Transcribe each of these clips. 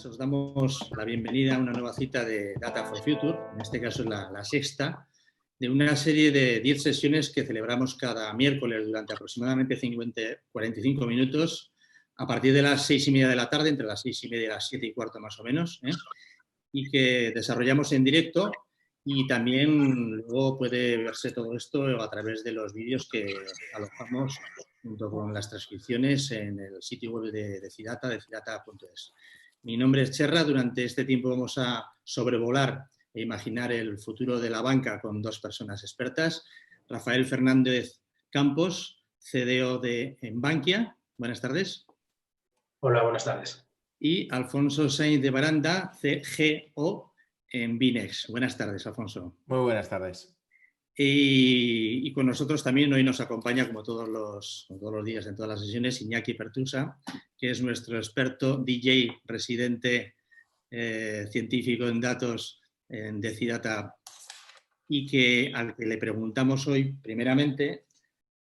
os damos la bienvenida a una nueva cita de Data for Future, en este caso es la sexta, de una serie de 10 sesiones que celebramos cada miércoles durante aproximadamente 45 minutos, a partir de las 6:30 de la tarde, entre las 6:30 y las 7:15 más o menos, y que desarrollamos en directo, y también luego puede verse todo esto a través de los vídeos que alojamos junto con las transcripciones en el sitio web de Cidata, de cidata.es. Mi nombre es Cherra. Durante este tiempo vamos a sobrevolar e imaginar el futuro de la banca con dos personas expertas. Rafael Fernández Campos, CDO de Bankia. Buenas tardes. Hola, buenas tardes. Y Alfonso Sainz de Baranda, CGO en Binex. Buenas tardes, Alfonso. Muy buenas tardes. Y con nosotros también hoy nos acompaña, como todos los días en todas las sesiones, Iñaki Pertusa, que es nuestro experto DJ residente científico en datos de Cidata, y al que le preguntamos hoy, primeramente,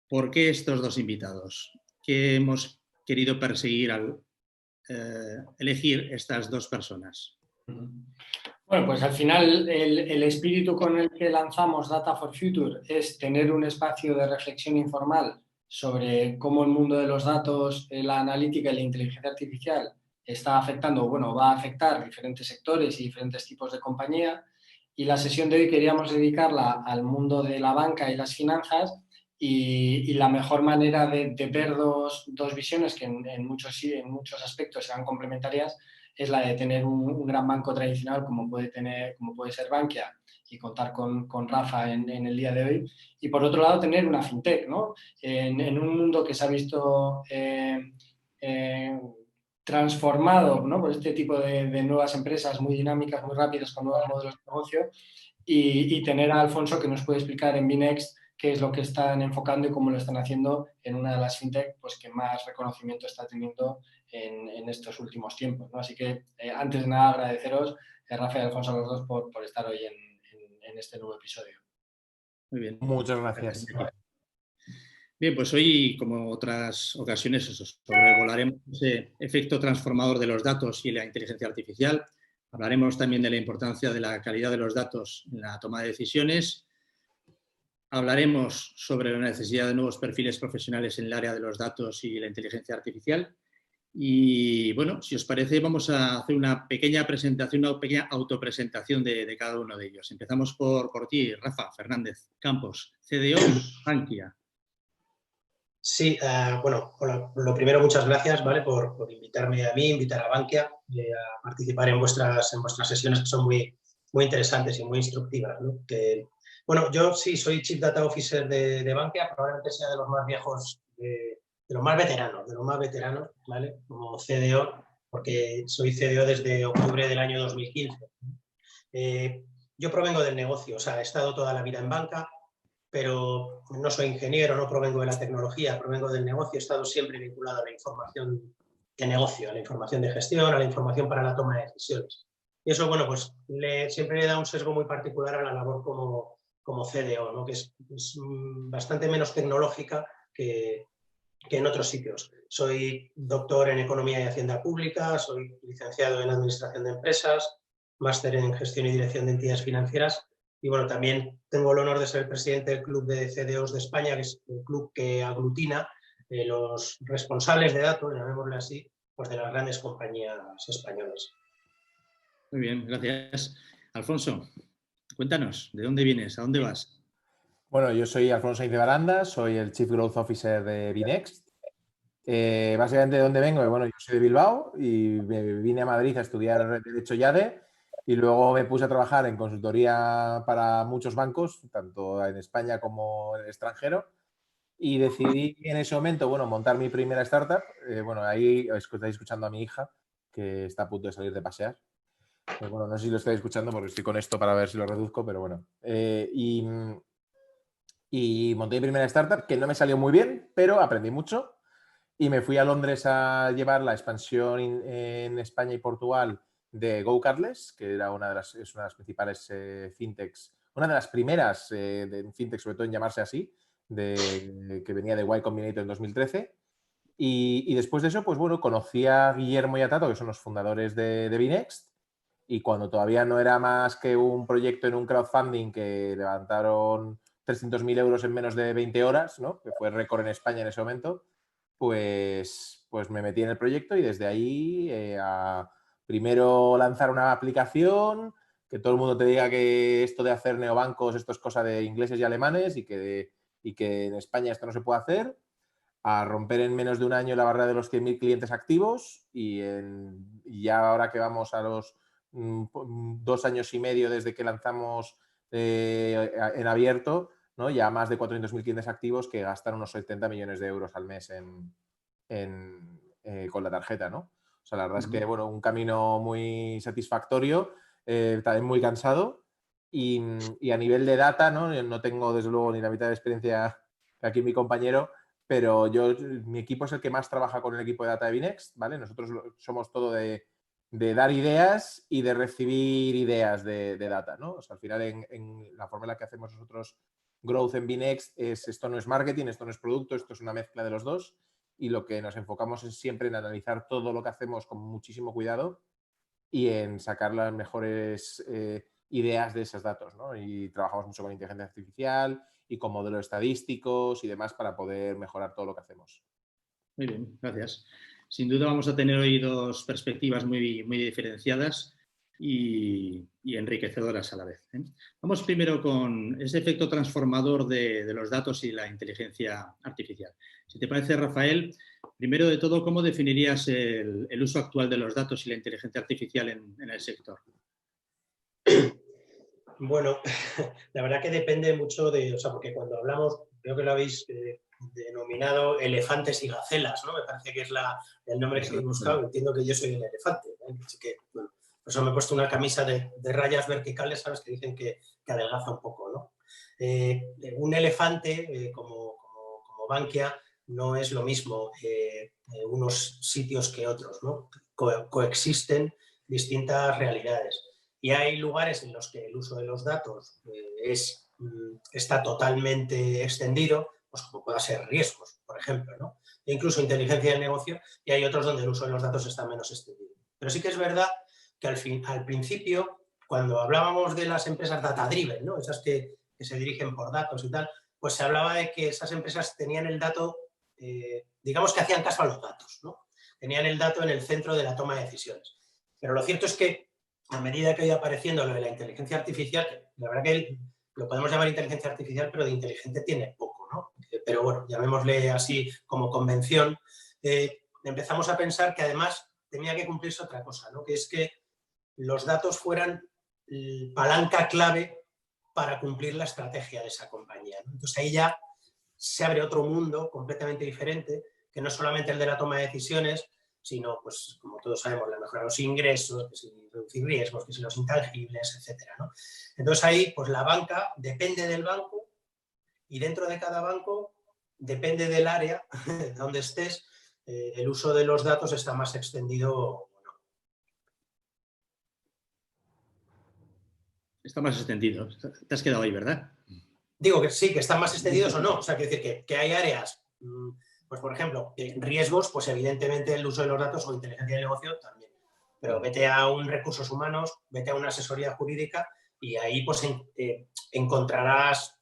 ¿por qué estos dos invitados? ¿Qué hemos querido perseguir al elegir estas dos personas? Bueno, pues al final el espíritu con el que lanzamos Data for Future es tener un espacio de reflexión informal sobre cómo el mundo de los datos, la analítica y la inteligencia artificial está afectando, bueno, va a afectar diferentes sectores y diferentes tipos de compañía. Y la sesión de hoy queríamos dedicarla al mundo de la banca y las finanzas, y la mejor manera de ver dos visiones que en muchos aspectos serán complementarias es la de tener un gran banco tradicional como puede ser Bankia, y contar con Rafa en el día de hoy. Y por otro lado, tener una fintech, ¿no? En un mundo que se ha visto transformado, ¿no?, por este tipo de nuevas empresas muy dinámicas, muy rápidas, con nuevos modelos de negocio, y tener a Alfonso, que nos puede explicar en Binext qué es lo que están enfocando y cómo lo están haciendo en una de las fintech pues, que más reconocimiento está teniendo en estos últimos tiempos, ¿no? Así que, antes de nada, agradeceros, Rafa y Alfonso, a los dos por estar hoy en este nuevo episodio. Muy bien. Muchas gracias. Bien, pues hoy, como otras ocasiones, sobrevolaremos ese efecto transformador de los datos y la inteligencia artificial. Hablaremos también de la importancia de la calidad de los datos en la toma de decisiones. Hablaremos sobre la necesidad de nuevos perfiles profesionales en el área de los datos y la inteligencia artificial. Y bueno, si os parece, vamos a hacer una pequeña presentación, una pequeña autopresentación de cada uno de ellos. Empezamos por ti, Rafa Fernández Campos, CDO Bankia. Sí, bueno, lo primero, muchas gracias, ¿vale?, por invitarme a mí, invitar a Bankia a participar en vuestras sesiones, que son muy, muy interesantes y muy instructivas, ¿no? Bueno, yo sí soy Chief Data Officer de Bankia, probablemente sea de los más viejos, de los más veteranos, ¿vale?, como CDO, porque soy CDO desde octubre del año 2015. Yo provengo del negocio, o sea, he estado toda la vida en banca, pero no soy ingeniero, no provengo de la tecnología, provengo del negocio, he estado siempre vinculado a la información de negocio, a la información de gestión, a la información para la toma de decisiones. Y eso, bueno, pues siempre le da un sesgo muy particular a la labor como CDO, ¿no?, que es bastante menos tecnológica que en otros sitios. Soy doctor en Economía y Hacienda Pública, soy licenciado en Administración de Empresas, máster en Gestión y Dirección de Entidades Financieras, y bueno, también tengo el honor de ser el presidente del Club de CDOs de España, que es un club que aglutina los responsables de datos, llamémosle así, pues de las grandes compañías españolas. Muy bien, gracias. Alfonso, cuéntanos, ¿de dónde vienes? ¿A dónde vas? Bueno, yo soy Alfonso Sainz de Baranda, soy el Chief Growth Officer de Binext. Básicamente, ¿de dónde vengo? Bueno, yo soy de Bilbao y vine a Madrid a estudiar Derecho IADE, y luego me puse a trabajar en consultoría para muchos bancos, tanto en España como en el extranjero, y decidí en ese momento, bueno, montar mi primera startup. Bueno, ahí estáis escuchando a mi hija, que está a punto de salir de pasear. Bueno, no sé si lo estáis escuchando porque estoy con esto para ver si lo reduzco, pero bueno. Y monté mi primera startup, que no me salió muy bien, pero aprendí mucho. Y me fui a Londres a llevar la expansión en España y Portugal de GoCardless, que era es una de las principales fintechs, una de las primeras de fintech, sobre todo en llamarse así, que venía de Y Combinator en 2013. Y después de eso, pues bueno, conocí a Guillermo y a Tato, que son los fundadores de Binext, y cuando todavía no era más que un proyecto en un crowdfunding que levantaron 300.000 euros en menos de 20 horas, ¿no? Que fue récord en España en ese momento, pues me metí en el proyecto y desde ahí a primero lanzar una aplicación, que todo el mundo te diga que esto de hacer neobancos, esto es cosa de ingleses y alemanes y que en España esto no se puede hacer, a romper en menos de un año la barrera de los 100.000 clientes activos y ya ahora que vamos a los 2 años y medio desde que lanzamos en abierto, ¿no? Ya más de 400.000 clientes activos que gastan unos 70 millones de euros al mes con la tarjeta, ¿no? O sea, la verdad es que, bueno, un camino muy satisfactorio, también muy cansado y a nivel de data, ¿no? No tengo, desde luego, ni la mitad de experiencia que aquí mi compañero, pero mi equipo es el que más trabaja con el equipo de data de Binext, ¿vale? Nosotros somos todo de dar ideas y de recibir ideas de data, ¿no? O sea, al final en la forma en la que hacemos nosotros growth en Binext esto no es marketing, esto no es producto, esto es una mezcla de los dos y lo que nos enfocamos es siempre en analizar todo lo que hacemos con muchísimo cuidado y en sacar las mejores ideas de esos datos, ¿no? Y trabajamos mucho con inteligencia artificial y con modelos estadísticos y demás para poder mejorar todo lo que hacemos. Muy bien, gracias. Sin duda vamos a tener hoy dos perspectivas muy, muy diferenciadas y enriquecedoras a la vez, ¿eh? Vamos primero con ese efecto transformador de los datos y la inteligencia artificial. Si te parece, Rafael, primero de todo, ¿cómo definirías el uso actual de los datos y la inteligencia artificial en el sector? Bueno, la verdad que depende mucho de, o sea, porque cuando hablamos, creo que lo habéis denominado elefantes y gacelas, ¿no? Me parece que es el nombre que he buscado. Entiendo que yo soy un elefante, ¿eh? Así que, bueno, por eso me he puesto una camisa de rayas verticales, ¿sabes? Que dicen que adelgaza un poco, ¿no? Un elefante, como Bankia, no es lo mismo unos sitios que otros, ¿no? Coexisten distintas realidades. Y hay lugares en los que el uso de los datos está totalmente extendido, pues como pueda ser riesgos, por ejemplo, ¿no? E incluso inteligencia del negocio, y hay otros donde el uso de los datos está menos extendido. Pero sí que es verdad que al principio, cuando hablábamos de las empresas data-driven, ¿no? Esas que se dirigen por datos y tal, pues se hablaba de que esas empresas tenían el dato, digamos que hacían caso a los datos, ¿no? Tenían el dato en el centro de la toma de decisiones. Pero lo cierto es que a medida que ha ido apareciendo lo de la inteligencia artificial, la verdad que lo podemos llamar inteligencia artificial, pero de inteligente tiene poco, ¿no? Pero bueno, llamémosle así como convención, empezamos a pensar que además tenía que cumplirse otra cosa, ¿no? Que es que los datos fueran palanca clave para cumplir la estrategia de esa compañía, ¿no? Entonces ahí ya se abre otro mundo completamente diferente, que no es solamente el de la toma de decisiones, sino, pues, como todos sabemos, la mejora de los ingresos, que si reducir riesgos, que si los intangibles, etcétera, ¿no? Entonces ahí, pues la banca depende del banco y dentro de cada banco depende del área donde estés, el uso de los datos está más extendido o no. Está más extendido. Te has quedado ahí, ¿verdad? Digo que sí, que están más extendidos o no. O sea, quiero decir que hay áreas, pues por ejemplo, riesgos, pues evidentemente el uso de los datos o inteligencia de negocio también. Pero vete a un recursos humanos, vete a una asesoría jurídica y ahí pues encontrarás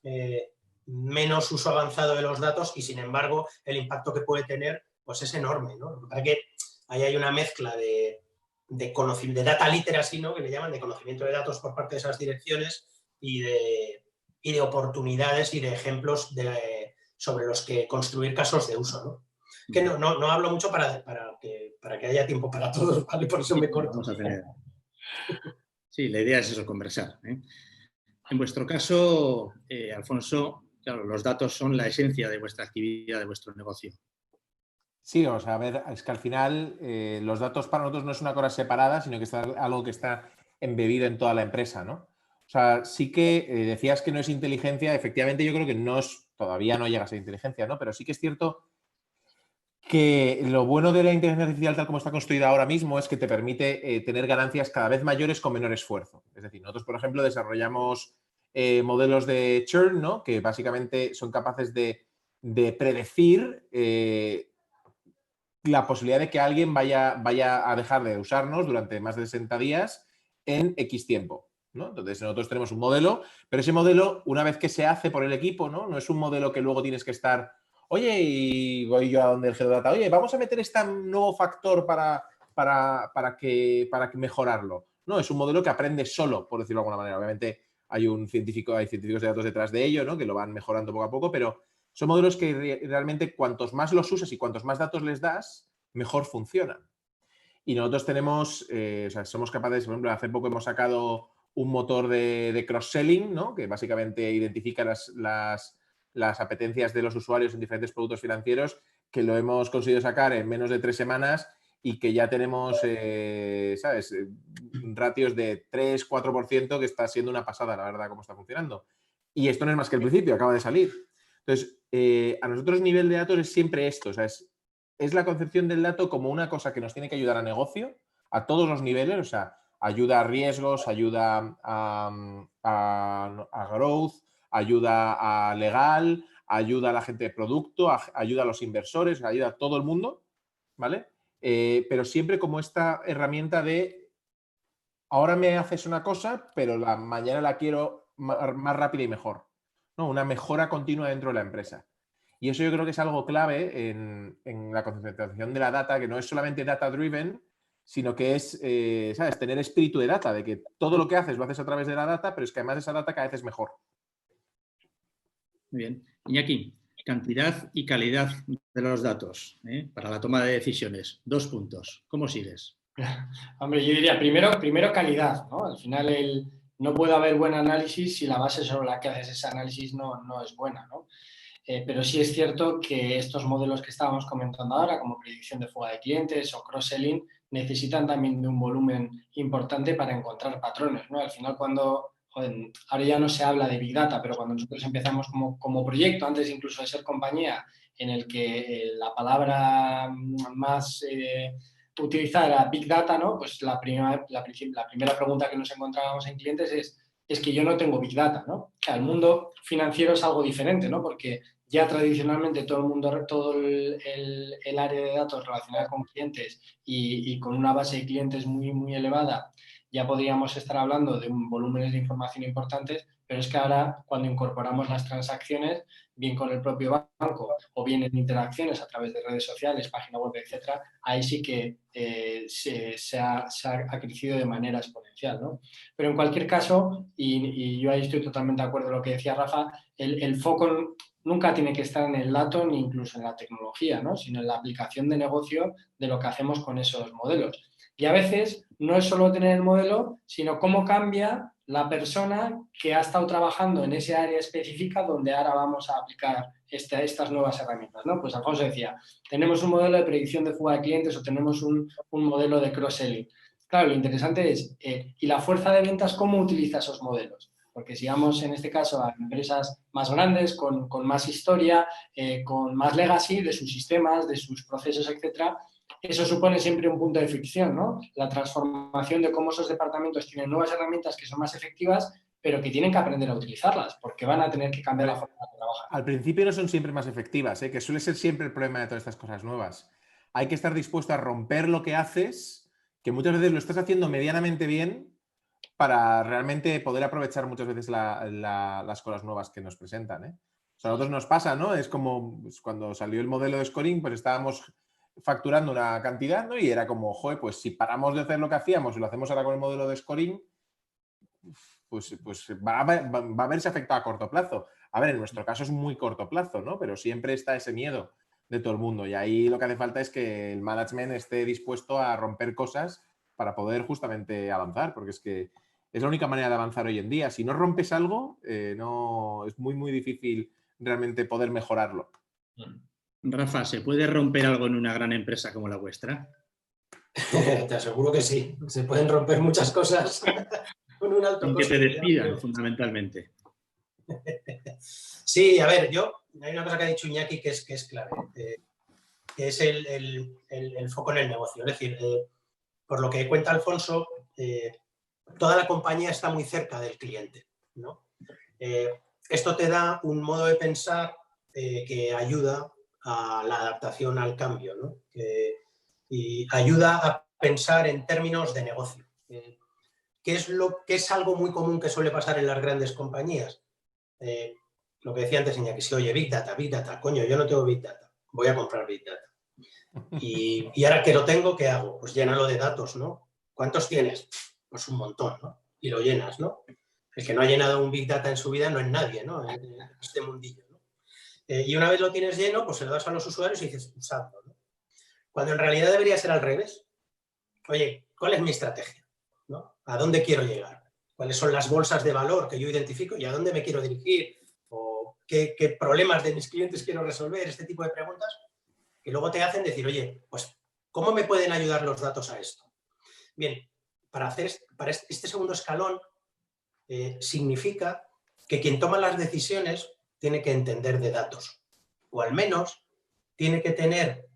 menos uso avanzado de los datos y sin embargo el impacto que puede tener pues es enorme, ¿no? Para que ahí hay una mezcla de data literacy, ¿no? Que le llaman, de conocimiento de datos por parte de esas direcciones y de oportunidades y de ejemplos sobre los que construir casos de uso, ¿no? Que no hablo mucho para que haya tiempo para todos, ¿vale? Por eso me corto. Vamos a tener. Sí, la idea es eso, conversar, ¿eh? En vuestro caso, Alfonso, claro, los datos son la esencia de vuestra actividad, de vuestro negocio. Sí, o sea, a ver, es que al final los datos para nosotros no es una cosa separada, sino que es algo que está embebido en toda la empresa, ¿no? O sea, sí que decías que no es inteligencia, efectivamente yo creo que todavía no llega a ser inteligencia, ¿no? Pero sí que es cierto que lo bueno de la inteligencia artificial tal como está construida ahora mismo es que te permite tener ganancias cada vez mayores con menor esfuerzo. Es decir, nosotros, por ejemplo, desarrollamos modelos de churn, ¿no? Que básicamente son capaces de predecir la posibilidad de que alguien vaya a dejar de usarnos durante más de 60 días en X tiempo, ¿no? Entonces nosotros tenemos un modelo, pero ese modelo, una vez que se hace por el equipo, no es un modelo que luego tienes que estar, oye, y voy yo a donde el head of data, oye, vamos a meter este nuevo factor para que mejorarlo. No, es un modelo que aprende solo, por decirlo de alguna manera. Obviamente hay científicos de datos detrás de ello, ¿no? Que lo van mejorando poco a poco, pero son modelos que realmente cuantos más los usas y cuantos más datos les das, mejor funcionan. Y nosotros tenemos, o sea, somos capaces, por ejemplo, hace poco hemos sacado un motor de cross-selling, ¿no? Que básicamente identifica las apetencias de los usuarios en diferentes productos financieros, que lo hemos conseguido sacar en menos de 3 semanas y que ya tenemos, ¿sabes? Ratios de 3-4%, que está siendo una pasada, la verdad, cómo está funcionando. Y esto no es más que el principio, acaba de salir. Entonces, a nosotros nivel de datos es siempre esto, o sea, es la concepción del dato como una cosa que nos tiene que ayudar a negocio, a todos los niveles, o sea, ayuda a riesgos, ayuda a growth, ayuda a legal, ayuda a la gente de producto, ayuda a los inversores, ayuda a todo el mundo, ¿vale? Pero siempre como esta herramienta de ahora me haces una cosa, pero mañana la quiero más rápida y mejor, ¿no? Una mejora continua dentro de la empresa. Y eso yo creo que es algo clave en la conceptualización de la data, que no es solamente data-driven, sino que es, ¿sabes?, tener espíritu de data, de que todo lo que haces lo haces a través de la data, pero es que además esa data cada vez es mejor. Muy bien. Iñaki, cantidad y calidad de los datos para la toma de decisiones. 2 puntos. ¿Cómo sigues? Hombre, yo diría primero calidad, ¿no? Al final no puede haber buen análisis si la base sobre la que haces ese análisis no es buena, ¿no? Pero sí es cierto que estos modelos que estábamos comentando ahora, como predicción de fuga de clientes o cross-selling, necesitan también de un volumen importante para encontrar patrones, ¿no? Al final ahora ya no se habla de Big Data, pero cuando nosotros empezamos como proyecto, antes incluso de ser compañía, en el que la palabra más utilizada era Big Data, ¿no? Pues la primera pregunta que nos encontrábamos en clientes es que yo no tengo Big Data, ¿no? El mundo financiero es algo diferente, ¿no? Porque ya tradicionalmente todo el área de datos relacionada con clientes y con una base de clientes muy, muy elevada, ya podríamos estar hablando de volúmenes de información importantes, pero es que ahora cuando incorporamos las transacciones, bien con el propio banco o bien en interacciones a través de redes sociales, página web, etcétera, ahí sí que se ha crecido de manera exponencial, ¿no? Pero en cualquier caso, y yo ahí estoy totalmente de acuerdo con lo que decía Rafa, el foco nunca tiene que estar en el dato ni incluso en la tecnología, ¿no? Sino en la aplicación de negocio de lo que hacemos con esos modelos. Y a veces no es solo tener el modelo, sino cómo cambia la persona que ha estado trabajando en ese área específica donde ahora vamos a aplicar estas nuevas herramientas, ¿no? Pues Alfonso decía, tenemos un modelo de predicción de fuga de clientes o tenemos un modelo de cross-selling. Claro, lo interesante es, ¿y la fuerza de ventas cómo utiliza esos modelos? Porque si vamos en este caso a empresas más grandes, con más historia, con más legacy de sus sistemas, de sus procesos, etcétera, eso supone siempre un punto de fricción, ¿no? La transformación de cómo esos departamentos tienen nuevas herramientas que son más efectivas, pero que tienen que aprender a utilizarlas, porque van a tener que cambiar la forma de trabajar. Al principio no son siempre más efectivas, que suele ser siempre el problema de todas estas cosas nuevas. Hay que estar dispuesto a romper lo que haces, que muchas veces lo estás haciendo medianamente bien, para realmente poder aprovechar muchas veces las cosas nuevas que nos presentan. O sea, a nosotros nos pasa, ¿no? Es como pues, cuando salió el modelo de scoring, pues estábamos facturando una cantidad, ¿no? Y era como, joder, pues si paramos de hacer lo que hacíamos y lo hacemos ahora con el modelo de scoring, pues va a verse afectado a corto plazo. A ver, en nuestro caso es muy corto plazo, ¿no? Pero siempre está ese miedo de todo el mundo. Y ahí lo que hace falta es que el management esté dispuesto a romper cosas para poder justamente avanzar, porque es que es la única manera de avanzar hoy en día. Si no rompes algo, no, es muy, muy difícil realmente poder mejorarlo. Rafa, ¿se puede romper algo en una gran empresa como la vuestra? Te aseguro que sí. Se pueden romper muchas cosas con un alto Sin que costo. te despidan, fundamentalmente. Sí, a ver, hay una cosa que ha dicho Iñaki que es clave, que es el foco en el negocio. Es decir, por lo que cuenta Alfonso, toda la compañía está muy cerca del cliente, ¿no? Esto te da un modo de pensar que ayuda a la adaptación al cambio, ¿no? Y ayuda a pensar en términos de negocio. ¿Qué es algo muy común que suele pasar en las grandes compañías? Lo que decía antes Iñaki, oye, Big Data, coño, yo no tengo Big Data, voy a comprar Big Data. Y ahora que lo tengo, ¿qué hago? Pues llénalo de datos, ¿no? ¿Cuántos tienes? Pues un montón, ¿no? Y lo llenas, ¿no? El que no ha llenado un Big Data en su vida no es nadie, ¿no? En este mundillo, ¿no? Y una vez lo tienes lleno, pues se lo das a los usuarios y dices, usadlo, ¿no? Cuando en realidad debería ser al revés. Oye, ¿cuál es mi estrategia? ¿No? ¿A dónde quiero llegar? ¿Cuáles son las bolsas de valor que yo identifico y a dónde me quiero dirigir? ¿O qué problemas de mis clientes quiero resolver? Este tipo de preguntas que luego te hacen decir, oye, pues, ¿cómo me pueden ayudar los datos a esto? Bien, para este segundo escalón significa que quien toma las decisiones tiene que entender de datos, o al menos tiene que tener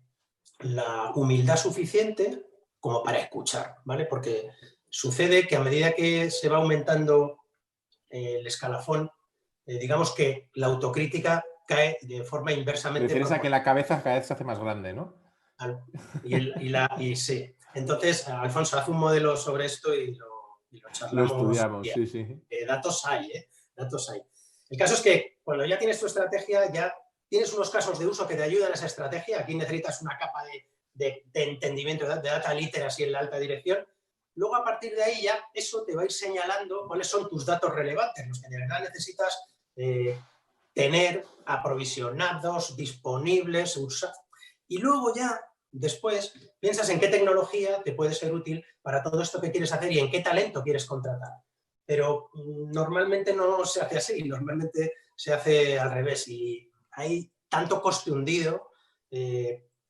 la humildad suficiente como para escuchar, ¿vale? Porque sucede que a medida que se va aumentando el escalafón, digamos que la autocrítica cae de forma inversamente. Te refieres a que la cabeza cada vez se hace más grande, ¿no? Y sí. Entonces, Alfonso, haz un modelo sobre esto y lo charlamos. Lo estudiamos, sí, sí. Datos hay, ¿eh? Datos hay. El caso es que cuando ya tienes tu estrategia, ya tienes unos casos de uso que te ayudan a esa estrategia. Aquí necesitas una capa de entendimiento, de data literacy en la alta dirección. Luego, a partir de ahí, ya eso te va a ir señalando cuáles son tus datos relevantes, los que de verdad necesitas tener aprovisionados, disponibles, usar. Y luego ya, después, piensas en qué tecnología te puede ser útil para todo esto que quieres hacer y en qué talento quieres contratar. Pero normalmente no se hace así, normalmente se hace al revés. Y hay tanto coste hundido,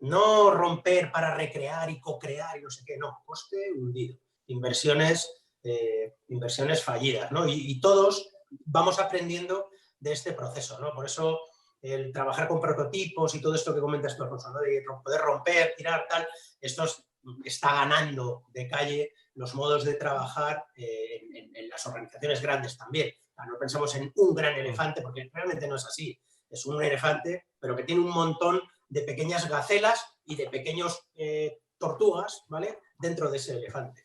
no romper para recrear y co-crear y no sé qué, no, coste hundido. Inversiones fallidas, ¿no? Y todos vamos aprendiendo de este proceso, ¿no? Por eso el trabajar con prototipos y todo esto que comentas tú, Alfonso, ¿no? De poder romper, tirar, tal, esto está ganando de calle los modos de trabajar en las organizaciones grandes también. No pensamos en un gran elefante, porque realmente no es así. Es un elefante, pero que tiene un montón de pequeñas gacelas y de pequeños tortugas, ¿vale? Dentro de ese elefante.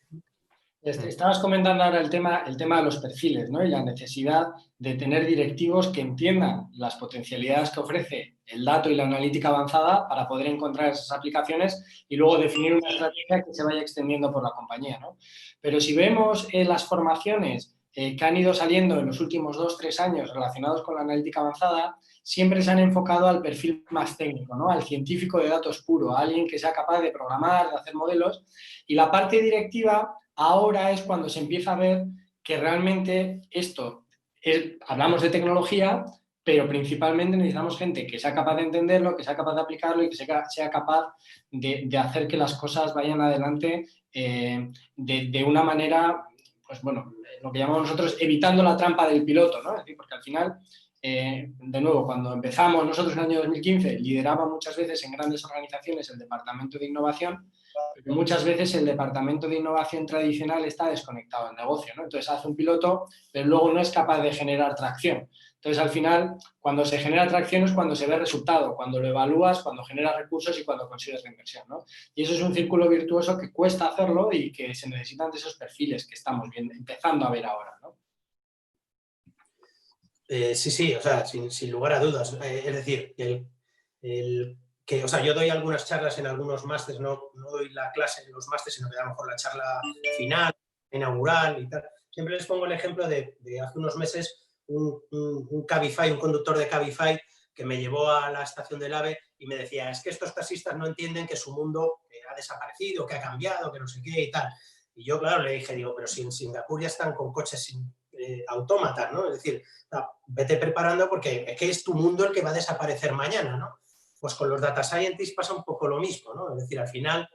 Estabas comentando ahora el tema de los perfiles, ¿no? Y la necesidad de tener directivos que entiendan las potencialidades que ofrece el dato y la analítica avanzada para poder encontrar esas aplicaciones y luego definir una estrategia que se vaya extendiendo por la compañía, ¿no? Pero si vemos las formaciones que han ido saliendo en los últimos 2-3 años relacionados con la analítica avanzada, siempre se han enfocado al perfil más técnico, ¿no? Al científico de datos puro, a alguien que sea capaz de programar, de hacer modelos, y la parte directiva ahora es cuando se empieza a ver que realmente hablamos de tecnología, pero principalmente necesitamos gente que sea capaz de entenderlo, que sea capaz de aplicarlo y que sea capaz de hacer que las cosas vayan adelante de una manera, pues bueno, lo que llamamos nosotros evitando la trampa del piloto, ¿no? Es decir, porque al final, de nuevo, cuando empezamos nosotros en el año 2015, lideraba muchas veces en grandes organizaciones el departamento de innovación, pero muchas veces el departamento de innovación tradicional está desconectado del negocio, ¿no? Entonces hace un piloto, pero luego no es capaz de generar tracción. Entonces, al final, cuando se genera tracción es cuando se ve resultado, cuando lo evalúas, cuando generas recursos y cuando consigues la inversión, ¿no? Y eso es un círculo virtuoso que cuesta hacerlo y que se necesitan de esos perfiles que estamos empezando a ver ahora, ¿no? Sí, o sea, sin lugar a dudas. Es decir, o sea, yo doy algunas charlas en algunos másteres, no doy la clase en los másteres, sino que a lo mejor la charla final, inaugural y tal. Siempre les pongo el ejemplo de hace unos meses un Cabify, un conductor de Cabify que me llevó a la estación del AVE y me decía, es que estos taxistas no entienden que su mundo ha desaparecido, que ha cambiado, que no sé qué y tal. Y yo, claro, le dije, pero si en Singapur ya están con coches autómatas, ¿no? Es decir, vete preparando porque es que es tu mundo el que va a desaparecer mañana, ¿no? Pues con los data scientists pasa un poco lo mismo, ¿no? Es decir, al final,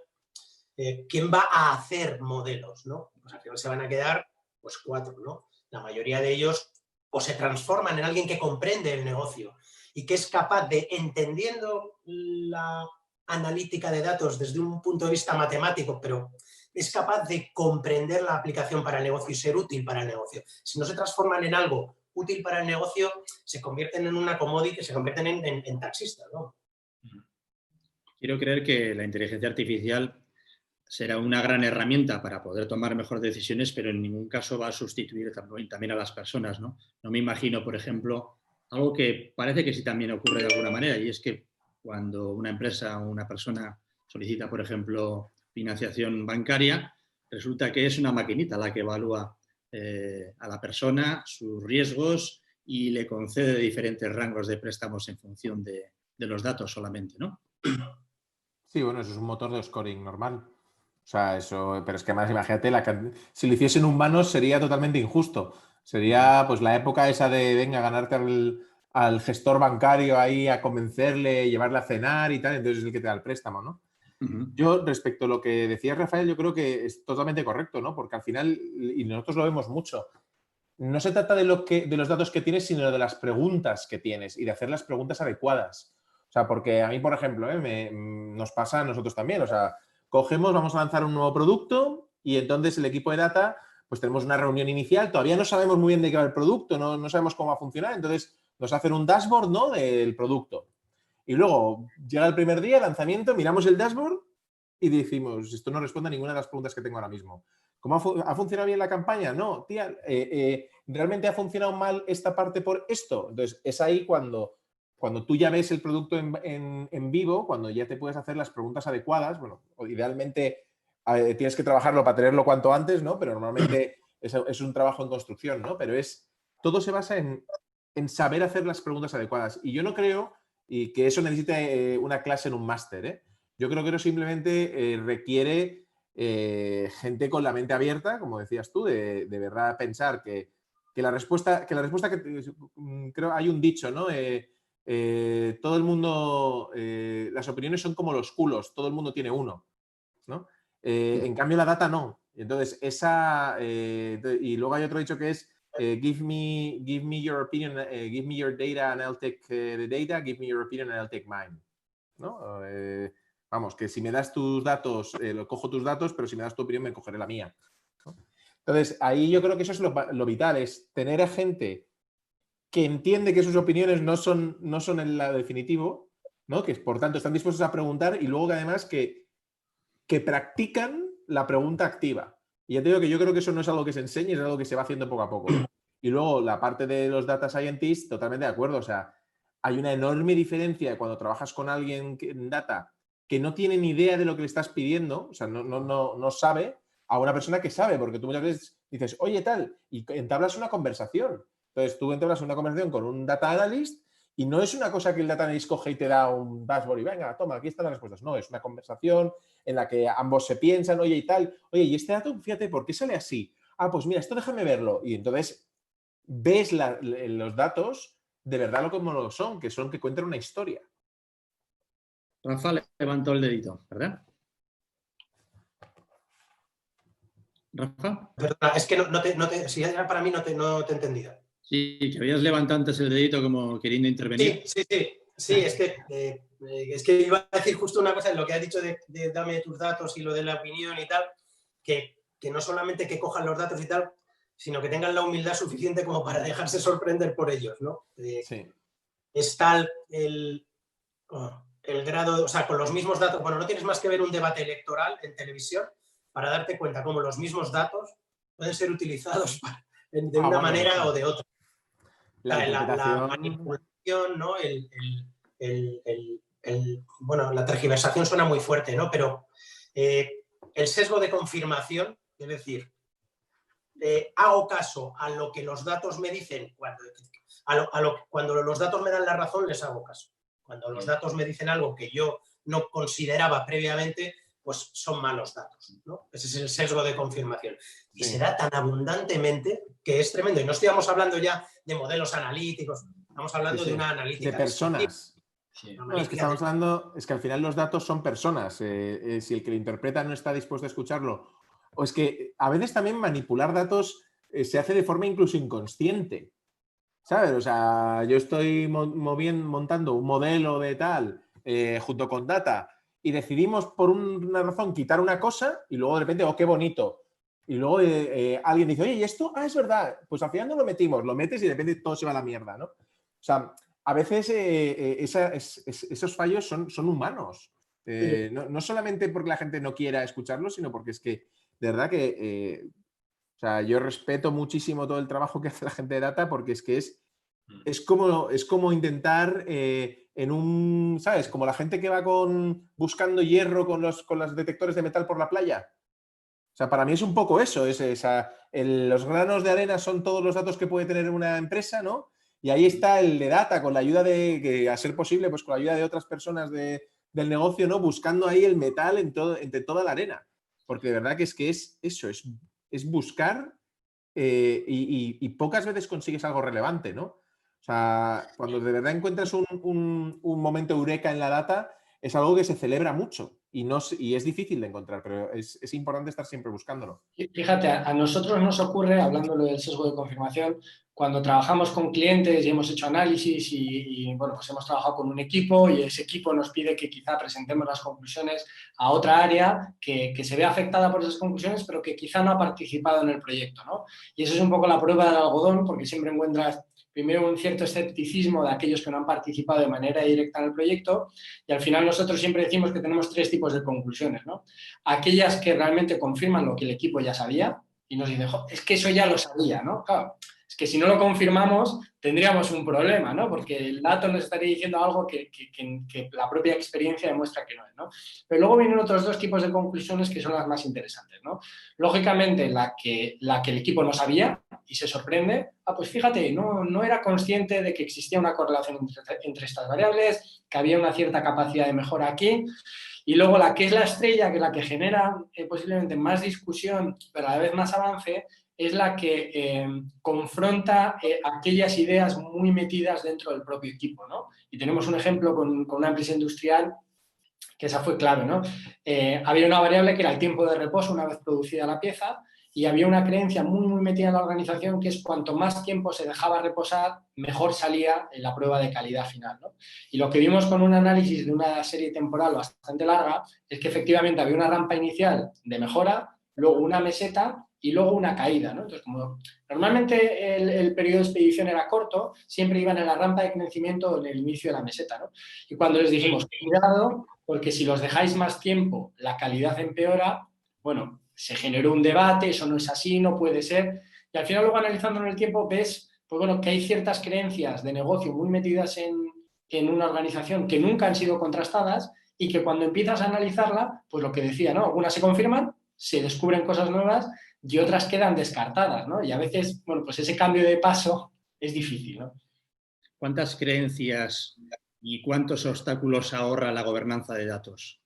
¿quién va a hacer modelos, no? Pues al final se van a quedar, pues 4, ¿no? La mayoría de ellos o se transforman en alguien que comprende el negocio y que es capaz de, entendiendo la analítica de datos desde un punto de vista matemático, pero es capaz de comprender la aplicación para el negocio y ser útil para el negocio. Si no se transforman en algo útil para el negocio, se convierten en una commodity, se convierten en taxistas, ¿no? Quiero creer que la inteligencia artificial será una gran herramienta para poder tomar mejores decisiones, pero en ningún caso va a sustituir también a las personas, ¿no? No me imagino, por ejemplo, algo que parece que sí también ocurre de alguna manera, y es que cuando una empresa o una persona solicita, por ejemplo, financiación bancaria, resulta que es una maquinita la que evalúa a la persona, sus riesgos y le concede diferentes rangos de préstamos en función de los datos solamente, ¿no? Sí, bueno, eso es un motor de scoring normal. O sea, eso, pero es que además imagínate, si lo hiciesen humanos sería totalmente injusto. Sería pues la época esa de, venga, ganarte al gestor bancario ahí a convencerle, llevarle a cenar y tal, entonces es el que te da el préstamo, ¿no? Yo, respecto a lo que decía Rafael, yo creo que es totalmente correcto, ¿no? Porque al final, y nosotros lo vemos mucho, no se trata de los datos que tienes, sino de las preguntas que tienes y de hacer las preguntas adecuadas. O sea, porque a mí, por ejemplo, nos pasa a nosotros también. O sea, cogemos, vamos a lanzar un nuevo producto y entonces el equipo de data, pues tenemos una reunión inicial, todavía no sabemos muy bien de qué va el producto, no sabemos cómo va a funcionar, entonces nos hacen un dashboard, ¿no?, del producto. Y luego llega el primer día, lanzamiento, miramos el dashboard y decimos, esto no responde a ninguna de las preguntas que tengo ahora mismo. ¿Cómo ha funcionado bien la campaña? No, tía, ¿realmente ha funcionado mal esta parte por esto? Entonces, es ahí cuando tú ya ves el producto en vivo, cuando ya te puedes hacer las preguntas adecuadas. Bueno, idealmente tienes que trabajarlo para tenerlo cuanto antes, ¿no? Pero normalmente es un trabajo en construcción, ¿no? Pero todo se basa en saber hacer las preguntas adecuadas. Y yo no creo que eso necesite una clase en un máster, ¿eh? Yo creo que eso simplemente requiere gente con la mente abierta, como decías tú, de verdad pensar que la respuesta creo hay un dicho, ¿no? Todo el mundo, las opiniones son como los culos, todo el mundo tiene uno, ¿no? En cambio la data no. Entonces, y luego hay otro dicho que es give me your opinion, give me your data and I'll take the data, give me your opinion and I'll take mine, ¿no? Vamos, que si me das tus datos, cojo tus datos, pero si me das tu opinión, me cogeré la mía, ¿no? Entonces, ahí yo creo que eso es lo vital, es tener a gente que entiende que sus opiniones no son en lo definitivo, ¿no? Que por tanto están dispuestos a preguntar y luego que además que practican la pregunta activa. Y ya te digo que yo creo que eso no es algo que se enseñe, es algo que se va haciendo poco a poco. Y luego la parte de los data scientists, totalmente de acuerdo. O sea, hay una enorme diferencia cuando trabajas con alguien en data que no tiene ni idea de lo que le estás pidiendo, o sea, no sabe, a una persona que sabe, porque tú muchas veces dices, oye, tal, y entablas una conversación. Entonces tú entablas una conversación con un data analyst y no es una cosa que el data analyst coge y te da un dashboard y venga, toma, aquí están las respuestas. No, es una conversación en la que ambos se piensan, oye, y tal, oye, y este dato, fíjate, ¿por qué sale así? Ah, pues mira, esto déjame verlo. Y entonces ves los datos de verdad como lo son, que cuentan una historia. Rafa levantó el dedito, ¿verdad? ¿Rafa? Perdona, es que si era para mí no te he entendido. Sí, que habías levantado antes el dedito como queriendo intervenir. Sí, es que iba a decir justo una cosa en lo que has dicho de dame tus datos y lo de la opinión y tal, que no solamente que cojan los datos y tal, sino que tengan la humildad suficiente como para dejarse sorprender por ellos, ¿no? Sí. Es tal el grado, o sea, con los mismos datos, bueno, no tienes más que ver un debate electoral en televisión para darte cuenta cómo los mismos datos pueden ser utilizados de una manera o de otra. La manipulación, ¿no? Bueno, la tergiversación suena muy fuerte, ¿no? Pero el sesgo de confirmación, es decir, hago caso a lo que los datos me dicen, cuando los datos me dan la razón, les hago caso. Cuando los datos me dicen algo que yo no consideraba previamente, pues son malos datos, ¿no? Ese es el sesgo de confirmación. Y se da tan abundantemente que es tremendo. Y no estamos hablando ya de modelos analíticos, estamos hablando de una analítica. De personas. No, es que estamos hablando, es que al final los datos son personas. Si el que lo interpreta no está dispuesto a escucharlo, o es que a veces también manipular datos se hace de forma incluso inconsciente, ¿sabes? O sea, yo estoy montando un modelo de tal junto con data y decidimos por una razón quitar una cosa y luego de repente, oh, qué bonito. Y luego alguien dice, oye, ¿y esto? Ah, es verdad. Pues al final no lo metimos, lo metes y de repente todo se va a la mierda, ¿no? O sea, a veces esos fallos son humanos. No solamente porque la gente no quiera escucharlo, sino porque es que, de verdad que, o sea, yo respeto muchísimo todo el trabajo que hace la gente de Data, porque es que es como intentar en un, ¿sabes? Como la gente que va buscando hierro con los detectores de metal por la playa. O sea, para mí es un poco eso. Los granos de arena son todos los datos que puede tener una empresa, ¿no? Y ahí está el de Data, con la ayuda que a ser posible, pues con la ayuda de otras personas del negocio, ¿no? Buscando ahí el metal entre toda la arena. Porque de verdad que es eso, es buscar y pocas veces consigues algo relevante, ¿no? O sea, cuando de verdad encuentras un momento eureka en la data, es algo que se celebra mucho y es difícil de encontrar, pero es importante estar siempre buscándolo. Fíjate, a nosotros nos ocurre, hablándolo del sesgo de confirmación, cuando trabajamos con clientes y hemos hecho análisis y bueno, pues hemos trabajado con un equipo y ese equipo nos pide que quizá presentemos las conclusiones a otra área que se ve afectada por esas conclusiones, pero que quizá no ha participado en el proyecto, ¿no? Y eso es un poco la prueba del algodón, porque siempre encuentras primero un cierto escepticismo de aquellos que no han participado de manera directa en el proyecto y al final nosotros siempre decimos que tenemos 3 tipos de conclusiones, ¿no? Aquellas que realmente confirman lo que el equipo ya sabía y nos dicen, es que eso ya lo sabía, ¿no? Claro, es que si no lo confirmamos tendríamos un problema, ¿no? Porque el dato nos estaría diciendo algo que la propia experiencia demuestra que no es, ¿no? Pero luego vienen otros 2 tipos de conclusiones que son las más interesantes, ¿no? Lógicamente, la que el equipo no sabía y se sorprende, pues fíjate, no era consciente de que existía una correlación entre estas variables, que había una cierta capacidad de mejora aquí. Y luego la que es la estrella, que es la que genera posiblemente más discusión, pero a la vez más avance, es la que confronta aquellas ideas muy metidas dentro del propio equipo, ¿no? Y tenemos un ejemplo con una empresa industrial que esa fue clave, ¿no? Había una variable que era el tiempo de reposo una vez producida la pieza y había una creencia muy, muy metida en la organización que es cuanto más tiempo se dejaba reposar, mejor salía en la prueba de calidad final, ¿no? Y lo que vimos con un análisis de una serie temporal bastante larga es que efectivamente había una rampa inicial de mejora, luego una meseta y luego una caída, ¿no? Entonces, como normalmente el periodo de expedición era corto, siempre iban en la rampa de crecimiento o en el inicio de la meseta, ¿no? Y cuando les dijimos, cuidado, porque si los dejáis más tiempo, la calidad empeora, bueno, se generó un debate, eso no es así, no puede ser. Y al final, luego analizando en el tiempo, ves pues bueno, que hay ciertas creencias de negocio muy metidas en una organización que nunca han sido contrastadas y que cuando empiezas a analizarla, pues lo que decía, ¿no? Algunas se confirman, se descubren cosas nuevas y otras quedan descartadas, ¿no? Y a veces, bueno, pues ese cambio de paso es difícil, ¿no? ¿Cuántas creencias y cuántos obstáculos ahorra la gobernanza de datos?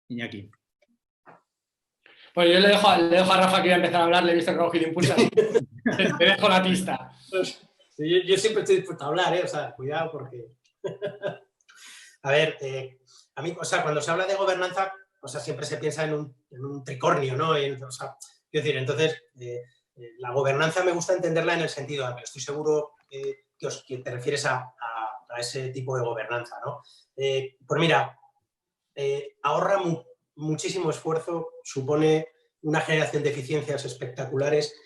Iñaki. Pues yo le dejo a Rafa que iba a empezar a hablar, le he visto que ha cogido impulso, así te dejo la pista. Yo siempre estoy dispuesto a hablar, o sea, cuidado porque... A ver, a mí, o sea, cuando se habla de gobernanza, o sea, siempre se piensa en un tricornio, ¿no? O sea, quiero decir, entonces, la gobernanza me gusta entenderla en el sentido amplio. Estoy seguro que te refieres a ese tipo de gobernanza, ¿no? Pues mira, ahorra muchísimo esfuerzo, supone una generación de eficiencias espectaculares,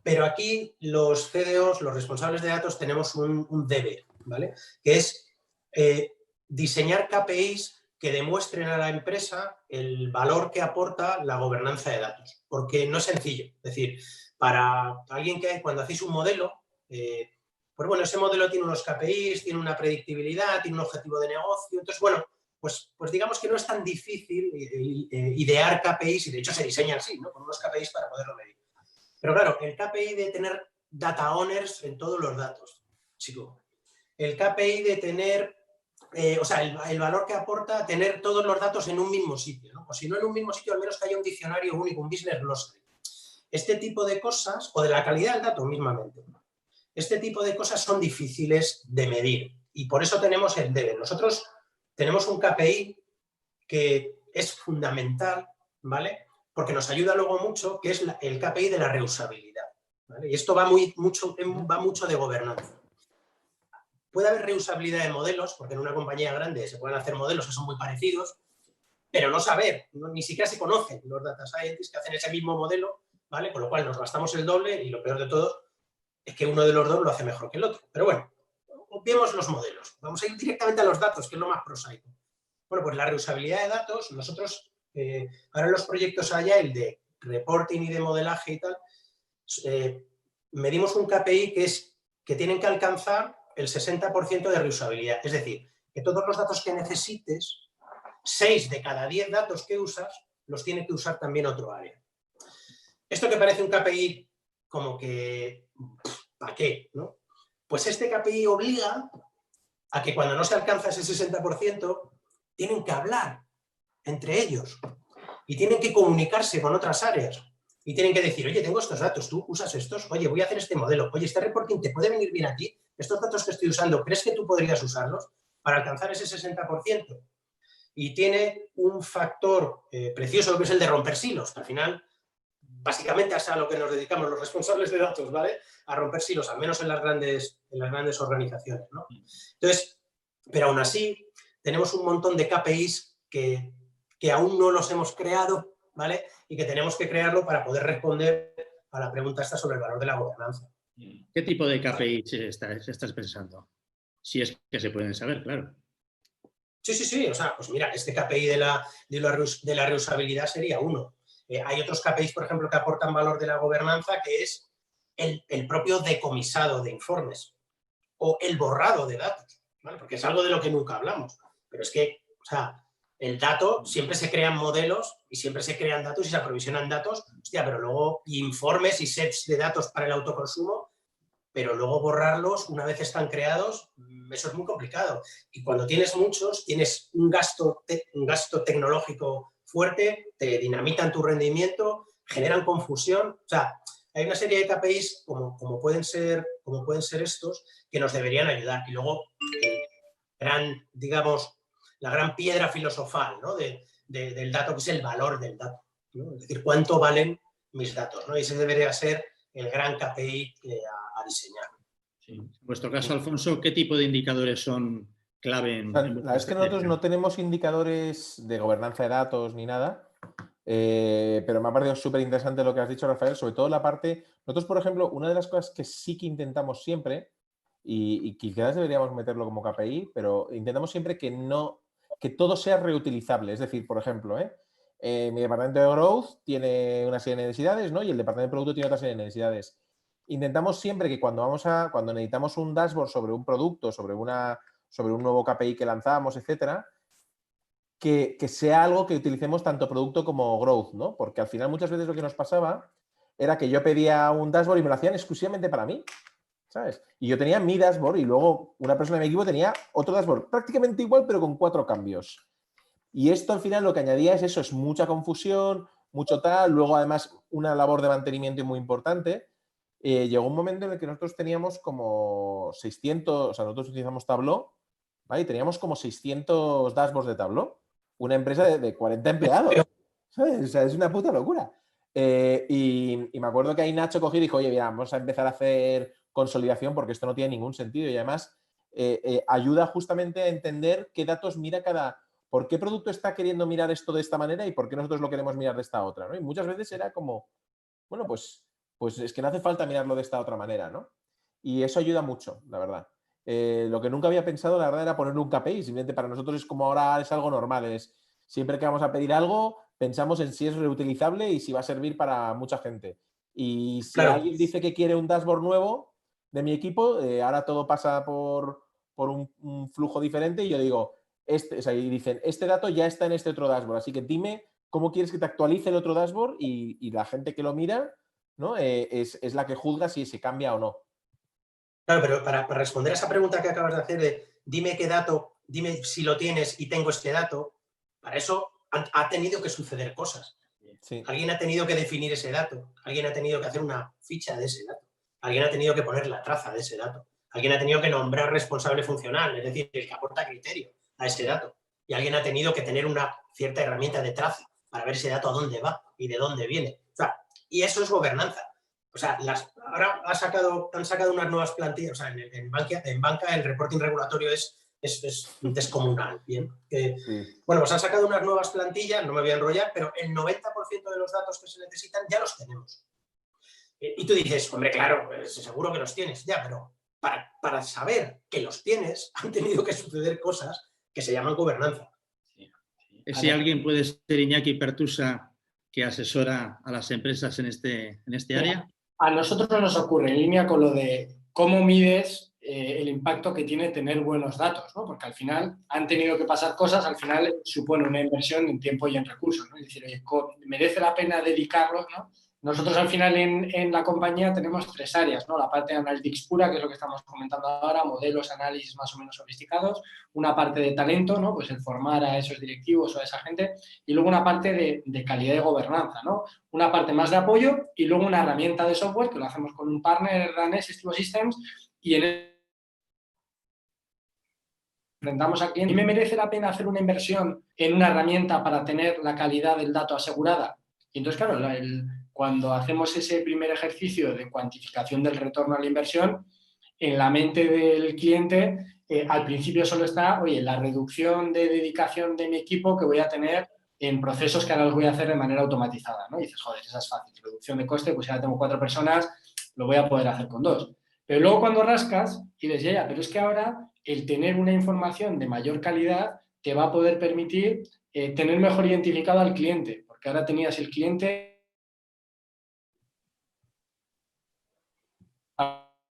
pero aquí los CDOs, los responsables de datos, tenemos un deber, ¿vale? Que es diseñar KPIs que demuestren a la empresa el valor que aporta la gobernanza de datos, porque no es sencillo. Es decir, para alguien que cuando hacéis un modelo, pues bueno, ese modelo tiene unos KPIs, tiene una predictibilidad, tiene un objetivo de negocio, entonces bueno, pues digamos que no es tan difícil idear KPIs y de hecho se diseña así, ¿no? Con unos KPIs para poderlo medir. Pero claro, el KPI de tener data owners en todos los datos, chico. El KPI de tener, o sea, el valor que aporta tener todos los datos en un mismo sitio, ¿no? O si no en un mismo sitio, al menos que haya un diccionario único, un business glossary. Este tipo de cosas, o de la calidad del dato mismamente, este tipo de cosas son difíciles de medir y por eso tenemos el deber. Nosotros tenemos un KPI que es fundamental, ¿vale? Porque nos ayuda luego mucho, que es el KPI de la reusabilidad, ¿vale? Y esto va mucho de gobernanza. Puede haber reusabilidad de modelos, porque en una compañía grande se pueden hacer modelos que son muy parecidos, pero no saber, ni siquiera se conocen los data scientists que hacen ese mismo modelo, ¿vale? Con lo cual nos gastamos el doble y lo peor de todo es que uno de los dos lo hace mejor que el otro. Pero bueno, obviemos los modelos. Vamos a ir directamente a los datos, que es lo más prosaico. Bueno, pues la reusabilidad de datos, nosotros, ahora en los proyectos Agile de reporting y de modelaje y tal, medimos un KPI que tienen que alcanzar el 60% de reusabilidad. Es decir, que todos los datos que necesites, 6 de cada 10 datos que usas, los tiene que usar también otro área. Esto que parece un KPI como que, ¿para qué? ¿No? Pues este KPI obliga a que cuando no se alcanza ese 60%, tienen que hablar entre ellos y tienen que comunicarse con otras áreas y tienen que decir, oye, tengo estos datos, tú usas estos, oye, voy a hacer este modelo, oye, este reporting te puede venir bien a ti, estos datos que estoy usando, ¿crees que tú podrías usarlos para alcanzar ese 60%? Y tiene un factor precioso que es el de romper silos, que al final básicamente es a lo que nos dedicamos los responsables de datos, ¿vale? A romper silos, al menos en las grandes organizaciones, ¿no? Entonces, pero aún así, tenemos un montón de KPIs que aún no los hemos creado, ¿vale? Y que tenemos que crearlo para poder responder a la pregunta esta sobre el valor de la gobernanza. ¿Qué tipo de KPIs estás pensando? Si es que se pueden saber, claro. Sí. O sea, pues mira, este KPI de la reusabilidad sería uno. Hay otros KPIs, por ejemplo, que aportan valor de la gobernanza, que es el propio decomisado de informes o el borrado de datos, ¿vale? Porque es algo de lo que nunca hablamos. Pero es que, o sea, el dato, siempre se crean modelos y siempre se crean datos y se aprovisionan datos, hostia, pero luego informes y sets de datos para el autoconsumo, pero luego borrarlos una vez están creados, eso es muy complicado. Y cuando tienes muchos, tienes un gasto tecnológico fuerte, te dinamitan tu rendimiento, generan confusión. O sea, hay una serie de KPIs como pueden ser estos que nos deberían ayudar. Y luego, digamos, la gran piedra filosofal, ¿no? del dato, que es el valor del dato, ¿no? Es decir, cuánto valen mis datos, ¿no? Y ese debería ser el gran KPI a diseñar. Sí. En vuestro caso, Alfonso, ¿qué tipo de indicadores son clave La verdad es que nosotros no tenemos indicadores de gobernanza de datos ni nada, pero me ha parecido súper interesante lo que has dicho, Rafael, sobre todo la parte... Nosotros, por ejemplo, una de las cosas que sí que intentamos siempre, y quizás deberíamos meterlo como KPI, pero intentamos siempre que todo sea reutilizable. Es decir, por ejemplo, mi departamento de Growth tiene una serie de necesidades, ¿no? Y el departamento de Producto tiene otra serie de necesidades. Intentamos siempre que cuando necesitamos un dashboard sobre un producto, sobre un nuevo KPI que lanzamos, etcétera, que sea algo que utilicemos tanto producto como growth, ¿no? Porque al final muchas veces lo que nos pasaba era que yo pedía un dashboard y me lo hacían exclusivamente para mí, ¿sabes? Y yo tenía mi dashboard y luego una persona de mi equipo tenía otro dashboard prácticamente igual, pero con 4 cambios. Y esto al final lo que añadía es eso, es mucha confusión, mucho tal, luego además una labor de mantenimiento muy importante. Llegó un momento en el que nosotros teníamos como 600, o sea, nosotros utilizamos Tableau, ¿vale? Y teníamos como 600 dashboards de Tableau, una empresa de 40 empleados, ¿sabes? O sea, es una puta locura. Y me acuerdo que ahí Nacho cogió y dijo, oye, mira, vamos a empezar a hacer consolidación porque esto no tiene ningún sentido y además ayuda justamente a entender qué datos mira por qué producto está queriendo mirar esto de esta manera y por qué nosotros lo queremos mirar de esta otra, ¿no? Y muchas veces era como, bueno, pues es que no hace falta mirarlo de esta otra manera, ¿no? Y eso ayuda mucho, la verdad. Lo que nunca había pensado, la verdad, era ponerle un KPI. Simplemente para nosotros es como ahora es algo normal. Siempre que vamos a pedir algo, pensamos en si es reutilizable y si va a servir para mucha gente. Y si alguien dice que quiere un dashboard nuevo de mi equipo, ahora todo pasa por un flujo diferente y yo digo, o sea, y dicen, este dato ya está en este otro dashboard, así que dime cómo quieres que te actualice el otro dashboard y la gente que lo mira, ¿no? Es la que juzga si se cambia o no. Claro, pero para responder a esa pregunta que acabas de hacer de dime qué dato, dime si lo tienes y tengo este dato, para eso ha tenido que suceder cosas. Sí. Alguien ha tenido que definir ese dato, alguien ha tenido que hacer una ficha de ese dato, alguien ha tenido que poner la traza de ese dato, alguien ha tenido que nombrar responsable funcional, es decir, el que aporta criterio a ese dato, y alguien ha tenido que tener una cierta herramienta de traza para ver ese dato a dónde va y de dónde viene. O sea, y eso es gobernanza. O sea, ahora han sacado unas nuevas plantillas. O sea, en banca el reporting regulatorio es descomunal. ¿Bien? Bueno, pues han sacado unas nuevas plantillas, no me voy a enrollar, pero el 90% de los datos que se necesitan ya los tenemos. Y tú dices, hombre, claro, seguro que los tienes. Ya, pero para saber que los tienes, han tenido que suceder cosas que se llaman gobernanza. Ese alguien puede ser Iñaki Pertusa, que asesora a las empresas en este área. A nosotros no nos ocurre en línea con lo de cómo mides el impacto que tiene tener buenos datos, ¿no? Porque al final han tenido que pasar cosas, al final supone una inversión en tiempo y en recursos, ¿no? Es decir, oye, merece la pena dedicarlos, ¿no? Nosotros al final en la compañía tenemos 3 áreas, ¿no? La parte de analytics pura, que es lo que estamos comentando ahora, modelos, análisis más o menos sofisticados, una parte de talento, ¿no? Pues el formar a esos directivos o a esa gente, y luego una parte de calidad y gobernanza, ¿no? Una parte más de apoyo y luego una herramienta de software que lo hacemos con un partner danés, Estivo Systems, y enfrentamos al cliente. ¿Y me merece la pena hacer una inversión en una herramienta para tener la calidad del dato asegurada? Y entonces, claro, cuando hacemos ese primer ejercicio de cuantificación del retorno a la inversión, en la mente del cliente, al principio solo está, oye, la reducción de dedicación de mi equipo que voy a tener en procesos que ahora los voy a hacer de manera automatizada, ¿no? Y dices, joder, esa es fácil. Reducción de coste, pues ya tengo 4 personas, lo voy a poder hacer con 2. Pero luego cuando rascas y dices, ya, pero es que ahora el tener una información de mayor calidad te va a poder permitir tener mejor identificado al cliente, porque ahora tenías el cliente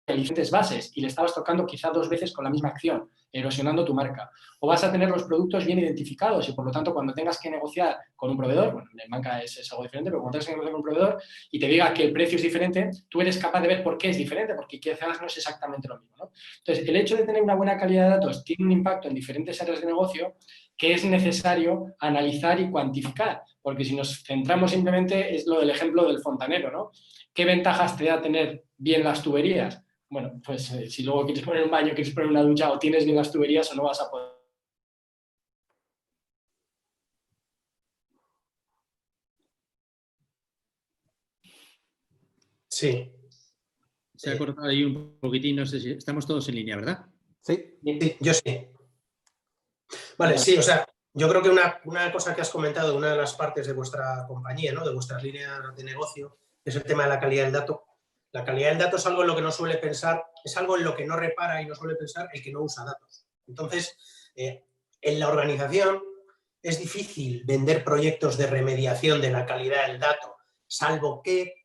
diferentes bases y le estabas tocando quizá 2 veces con la misma acción, erosionando tu marca. O vas a tener los productos bien identificados y, por lo tanto, cuando tengas que negociar con un proveedor, bueno, en banca es algo diferente, pero cuando tengas que negociar con un proveedor y te diga que el precio es diferente, tú eres capaz de ver por qué es diferente, porque quizás no es exactamente lo mismo, ¿no? Entonces, el hecho de tener una buena calidad de datos tiene un impacto en diferentes áreas de negocio que es necesario analizar y cuantificar, porque si nos centramos simplemente, es lo del ejemplo del fontanero, ¿no? ¿Qué ventajas te da tener bien las tuberías? Bueno, pues si luego quieres poner un baño, quieres poner una ducha o tienes bien las tuberías o no vas a poder. Sí. Se ha cortado ahí un poquitín, no sé si estamos todos en línea, ¿verdad? Sí. Sí, yo sí. Vale, sí, o sea, yo creo que una cosa que has comentado, una de las partes de vuestra compañía, ¿no? De vuestras líneas de negocio, es el tema de la calidad del dato. La calidad del dato es algo en lo que no suele pensar, es algo en lo que no repara y no suele pensar el que no usa datos. Entonces, en la organización es difícil vender proyectos de remediación de la calidad del dato, salvo que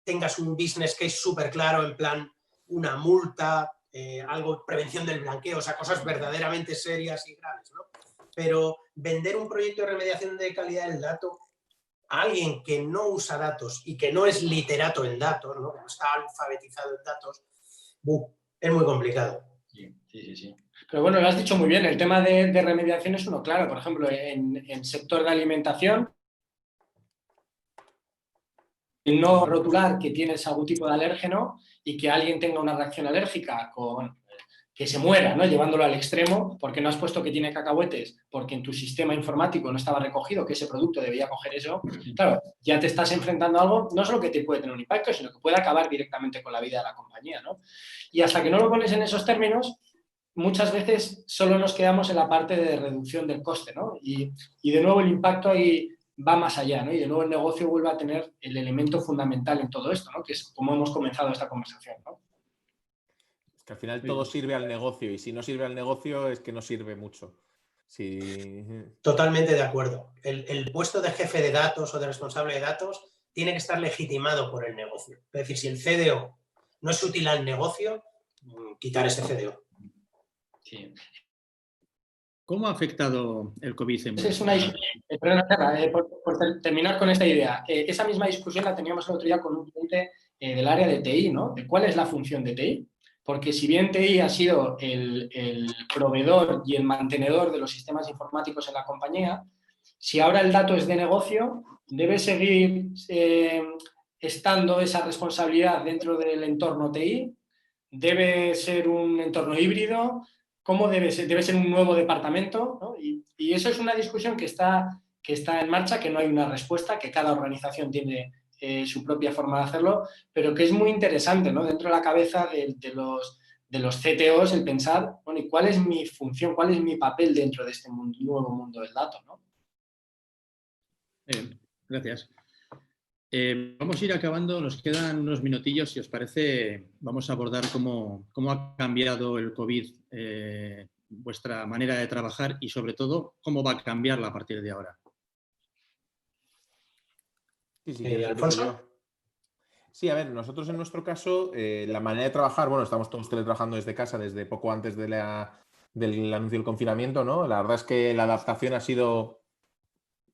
tengas un business case súper claro, en plan una multa, algo, prevención del blanqueo, o sea, cosas verdaderamente serias y graves, ¿no? Pero vender un proyecto de remediación de calidad del dato a alguien que no usa datos y que no es literato en datos, ¿no? Que no está alfabetizado en datos, es muy complicado. Sí. Pero bueno, lo has dicho muy bien, el tema de remediación es uno claro. Por ejemplo, en sector de alimentación, no rotular que tienes algún tipo de alérgeno y que alguien tenga una reacción alérgica que se muera, ¿no? Llevándolo al extremo, porque no has puesto que tiene cacahuetes, porque en tu sistema informático no estaba recogido que ese producto debía coger eso. Claro, ya te estás enfrentando a algo, no solo que te puede tener un impacto, sino que puede acabar directamente con la vida de la compañía, ¿no? Y hasta que no lo pones en esos términos, muchas veces solo nos quedamos en la parte de reducción del coste, ¿no? Y de nuevo el impacto ahí va más allá, ¿no? Y de nuevo el negocio vuelve a tener el elemento fundamental en todo esto, ¿no? Que es como hemos comenzado esta conversación, ¿no? Es que al final todo sirve al negocio y si no sirve al negocio es que no sirve mucho. Sí. Totalmente de acuerdo. El puesto de jefe de datos o de responsable de datos tiene que estar legitimado por el negocio. Es decir, si el CDO no es útil al negocio, quitar ese CDO. Sí. ¿Cómo ha afectado el COVID en Es una, por terminar con esta idea, esa misma discusión la teníamos el otro día con un cliente del área de TI, ¿no? De cuál es la función de TI. Porque si bien TI ha sido el proveedor y el mantenedor de los sistemas informáticos en la compañía, si ahora el dato es de negocio, debe seguir estando esa responsabilidad dentro del entorno TI, debe ser un entorno híbrido, ¿cómo debe ser? Debe ser un nuevo departamento, ¿no? Y eso es una discusión que está en marcha, que no hay una respuesta, que cada organización tiene su propia forma de hacerlo, pero que es muy interesante, ¿no? Dentro de la cabeza de los CTOs el pensar, bueno, ¿y cuál es mi función, cuál es mi papel dentro de este nuevo mundo del dato, ¿no? Gracias. Vamos a ir acabando, nos quedan unos minutillos, si os parece, vamos a abordar cómo ha cambiado el COVID vuestra manera de trabajar y, sobre todo, cómo va a cambiarla a partir de ahora. Sí, ¿Alfonso? Sí, a ver, nosotros en nuestro caso, la manera de trabajar, bueno, estamos todos teletrabajando desde casa desde poco antes del anuncio del confinamiento, ¿no? La verdad es que la adaptación ha sido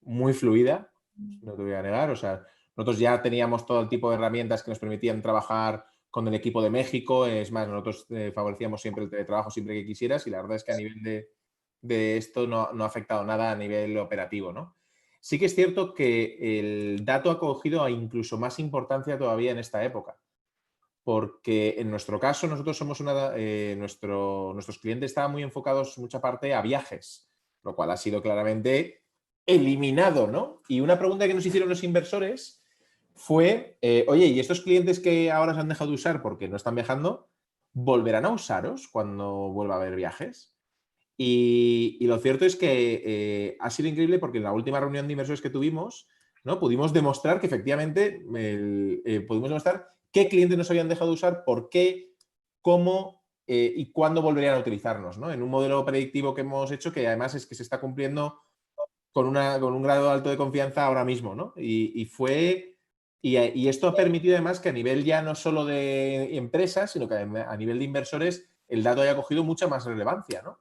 muy fluida, no te voy a negar. O sea, nosotros ya teníamos todo el tipo de herramientas que nos permitían trabajar con el equipo de México. Es más, nosotros favorecíamos siempre el teletrabajo siempre que quisieras y la verdad es que a nivel de esto no ha afectado nada a nivel operativo, ¿no? Sí que es cierto que el dato ha cogido incluso más importancia todavía en esta época, porque en nuestro caso nosotros somos nuestros clientes estaban muy enfocados mucha parte a viajes, lo cual ha sido claramente eliminado, ¿no? Y una pregunta que nos hicieron los inversores fue, oye, ¿y estos clientes que ahora se han dejado de usar porque no están viajando, volverán a usaros cuando vuelva a haber viajes? Y lo cierto es que ha sido increíble porque en la última reunión de inversores que tuvimos, ¿no? Pudimos demostrar que efectivamente, pudimos demostrar qué clientes nos habían dejado de usar, por qué, cómo y cuándo volverían a utilizarnos, ¿no? En un modelo predictivo que hemos hecho que además es que se está cumpliendo con un grado alto de confianza ahora mismo, ¿no? Y esto ha permitido además que a nivel ya no solo de empresas, sino que a nivel de inversores el dato haya cogido mucha más relevancia, ¿no?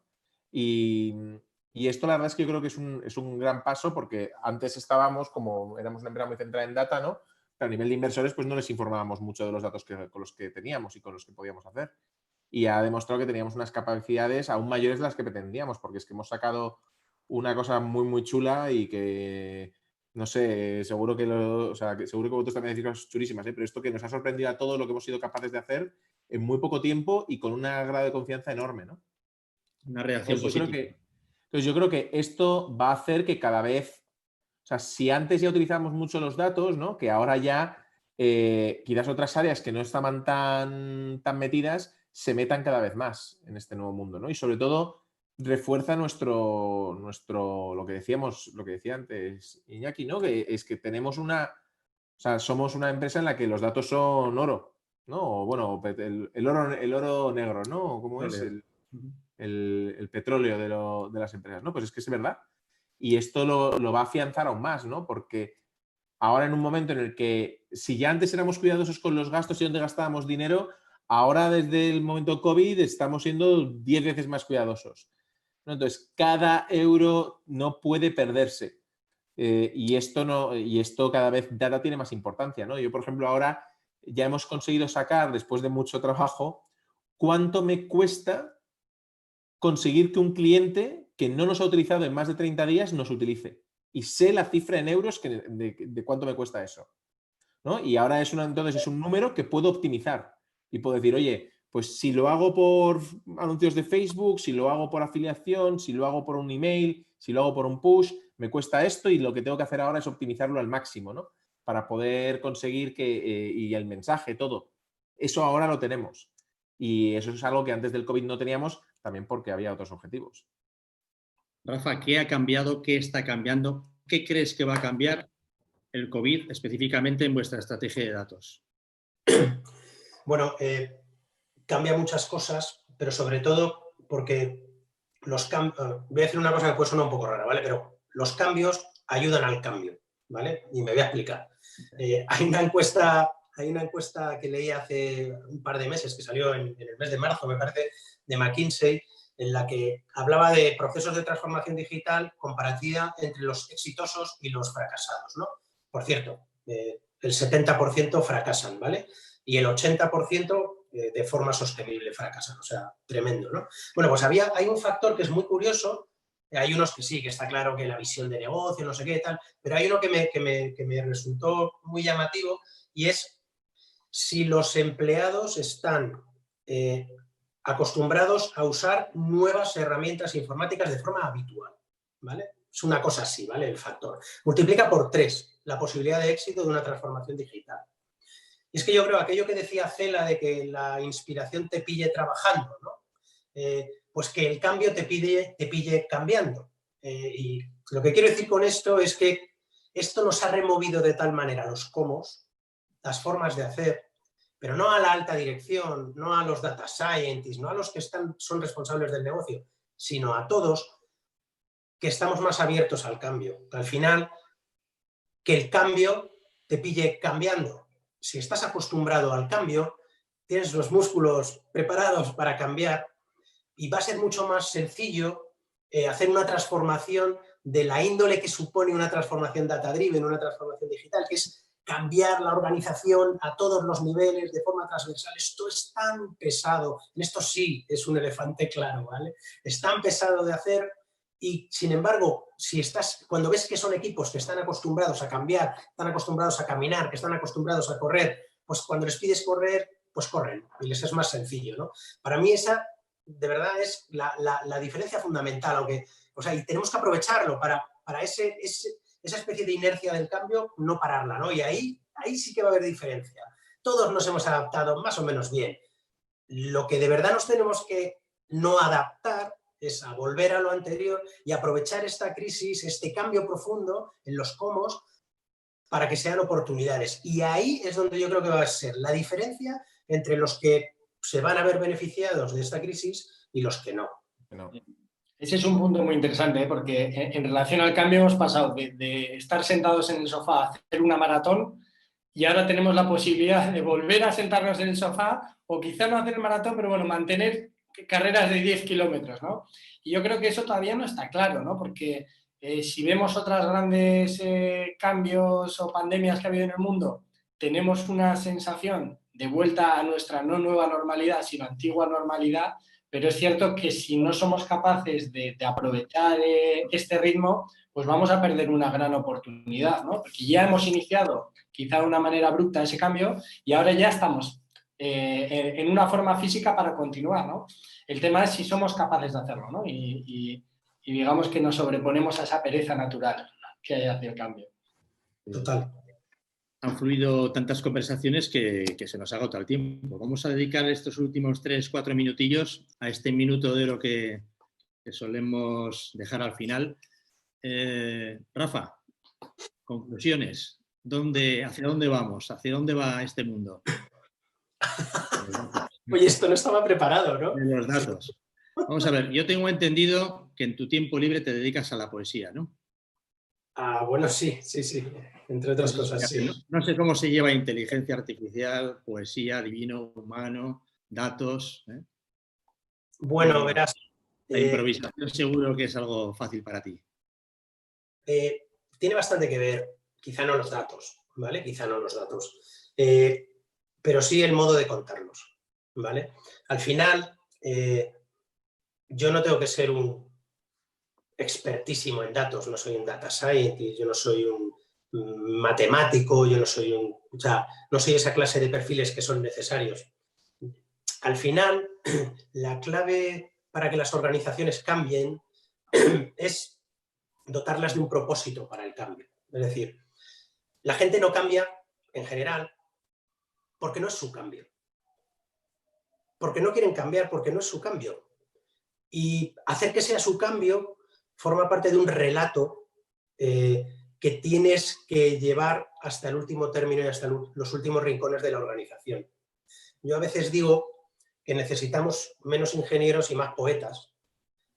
Y esto la verdad es que yo creo que es un gran paso porque antes estábamos, como éramos una empresa muy centrada en data, ¿no? Pero a nivel de inversores pues no les informábamos mucho de los datos con los que teníamos y con los que podíamos hacer. Y ha demostrado que teníamos unas capacidades aún mayores de las que pretendíamos, porque es que hemos sacado una cosa muy, muy chula y que, no sé, seguro que seguro que vosotros también decís cosas chulísimas, ¿eh? Pero esto que nos ha sorprendido a todos lo que hemos sido capaces de hacer en muy poco tiempo y con un grado de confianza enorme, ¿no? Una reacción positiva. Entonces yo creo que esto va a hacer que cada vez, o sea, si antes ya utilizamos mucho los datos, ¿no? Que ahora ya quizás otras áreas que no estaban tan metidas se metan cada vez más en este nuevo mundo, ¿no? Y sobre todo refuerza lo que decíamos, lo que decía antes Iñaki, ¿no? Que es que tenemos o sea, somos una empresa en la que los datos son oro, ¿no? O bueno, el oro negro, ¿no? ¿Cómo es? El petróleo de las empresas, ¿no? Pues es que es verdad. Y esto lo va a afianzar aún más, ¿no? Porque ahora en un momento en el que si ya antes éramos cuidadosos con los gastos y donde gastábamos dinero, ahora desde el momento COVID estamos siendo 10 veces más cuidadosos, ¿no? Entonces, cada euro no puede perderse. Y esto cada vez data tiene más importancia, ¿no? Yo, por ejemplo, ahora ya hemos conseguido sacar, después de mucho trabajo, cuánto me cuesta conseguir que un cliente que no nos ha utilizado en más de 30 días nos utilice. Y sé la cifra en euros de cuánto me cuesta eso, ¿no? Y ahora entonces es un número que puedo optimizar y puedo decir, oye, pues si lo hago por anuncios de Facebook, si lo hago por afiliación, si lo hago por un email, si lo hago por un push, me cuesta esto y lo que tengo que hacer ahora es optimizarlo al máximo, ¿no? Para poder conseguir y el mensaje, todo. Eso ahora lo tenemos. Y eso es algo que antes del COVID no teníamos, también porque había otros objetivos. Rafa, ¿qué ha cambiado? ¿Qué está cambiando? ¿Qué crees que va a cambiar el COVID específicamente en vuestra estrategia de datos? Bueno, cambia muchas cosas, pero sobre todo porque voy a decir una cosa que puede sonar un poco rara, ¿vale? Pero los cambios ayudan al cambio, ¿vale? Y me voy a explicar. Hay una encuesta que leí hace un par de meses, que salió en el mes de marzo, me parece, de McKinsey, en la que hablaba de procesos de transformación digital comparativa entre los exitosos y los fracasados, ¿no? Por cierto, el 70% fracasan, ¿vale? Y el 80% de forma sostenible fracasan, o sea, tremendo, ¿no? Bueno, pues hay un factor que es muy curioso, hay unos que sí, que está claro que la visión de negocio, no sé qué, tal, pero hay uno que me resultó muy llamativo y es si los empleados están acostumbrados a usar nuevas herramientas informáticas de forma habitual, ¿vale? Es una cosa así, ¿vale? El factor. Multiplica por 3 la posibilidad de éxito de una transformación digital. Y es que yo creo aquello que decía Cela de que la inspiración te pille trabajando, ¿no? Pues que el cambio te pille cambiando. Y lo que quiero decir con esto es que esto nos ha removido de tal manera los cómo, las formas de hacer, pero no a la alta dirección, no a los data scientists, no a los que son responsables del negocio, sino a todos, que estamos más abiertos al cambio. Al final, que el cambio te pille cambiando. Si estás acostumbrado al cambio, tienes los músculos preparados para cambiar y va a ser mucho más sencillo hacer una transformación de la índole que supone una transformación data-driven, una transformación digital, que es cambiar la organización a todos los niveles de forma transversal. Esto es tan pesado, esto sí es un elefante claro, ¿vale? Es tan pesado de hacer y, sin embargo, cuando ves que son equipos que están acostumbrados a cambiar, están acostumbrados a caminar, que están acostumbrados a correr, pues cuando les pides correr, pues corren y les es más sencillo, ¿no? Para mí esa, de verdad, es la diferencia fundamental, aunque, o sea, y tenemos que aprovecharlo para esa especie de inercia del cambio, no pararla, ¿no? Y ahí sí que va a haber diferencia. Todos nos hemos adaptado más o menos bien. Lo que de verdad nos tenemos que no adaptar es a volver a lo anterior y aprovechar esta crisis, este cambio profundo en los cómo, para que sean oportunidades. Y ahí es donde yo creo que va a ser la diferencia entre los que se van a ver beneficiados de esta crisis y los que no. Ese es un punto muy interesante, porque en relación al cambio hemos pasado de estar sentados en el sofá a hacer una maratón y ahora tenemos la posibilidad de volver a sentarnos en el sofá o quizá no hacer el maratón, pero bueno, mantener carreras de 10 kilómetros, ¿no? Y yo creo que eso todavía no está claro, ¿no? Porque si vemos otras grandes cambios o pandemias que ha habido en el mundo, tenemos una sensación de vuelta a nuestra no nueva normalidad, sino antigua normalidad, pero es cierto que si no somos capaces de aprovechar este ritmo, pues vamos a perder una gran oportunidad, ¿no? Porque ya hemos iniciado quizá de una manera abrupta ese cambio y ahora ya estamos en una forma física para continuar, ¿no? El tema es si somos capaces de hacerlo, ¿no? Y digamos que nos sobreponemos a esa pereza natural que hay hacia el cambio. Total. Han fluido tantas conversaciones que se nos ha agotado el tiempo. Vamos a dedicar estos últimos 3-4 minutillos a este minuto de oro que solemos dejar al final. Rafa, conclusiones. ¿Hacia dónde vamos? ¿Hacia dónde va este mundo? Oye, esto no estaba preparado, ¿no? De los datos. Vamos a ver, yo tengo entendido que en tu tiempo libre te dedicas a la poesía, ¿no? Ah, bueno, sí. Entre otras cosas, sí. No sé cómo se lleva inteligencia artificial, poesía, divino, humano, datos. Bueno, verás. La improvisación seguro que es algo fácil para ti. Tiene bastante que ver, quizá no los datos, ¿vale? Quizá no los datos. Pero sí el modo de contarlos, ¿vale? Al final, yo no tengo que ser un expertísimo en datos, no soy un data scientist, yo no soy un matemático, yo no soy no soy esa clase de perfiles que son necesarios. Al final, la clave para que las organizaciones cambien es dotarlas de un propósito para el cambio. Es decir, la gente no cambia, en general, porque no es su cambio. Porque no quieren cambiar, porque no es su cambio. Y hacer que sea su cambio forma parte de un relato que tienes que llevar hasta el último término y hasta los últimos rincones de la organización. Yo a veces digo que necesitamos menos ingenieros y más poetas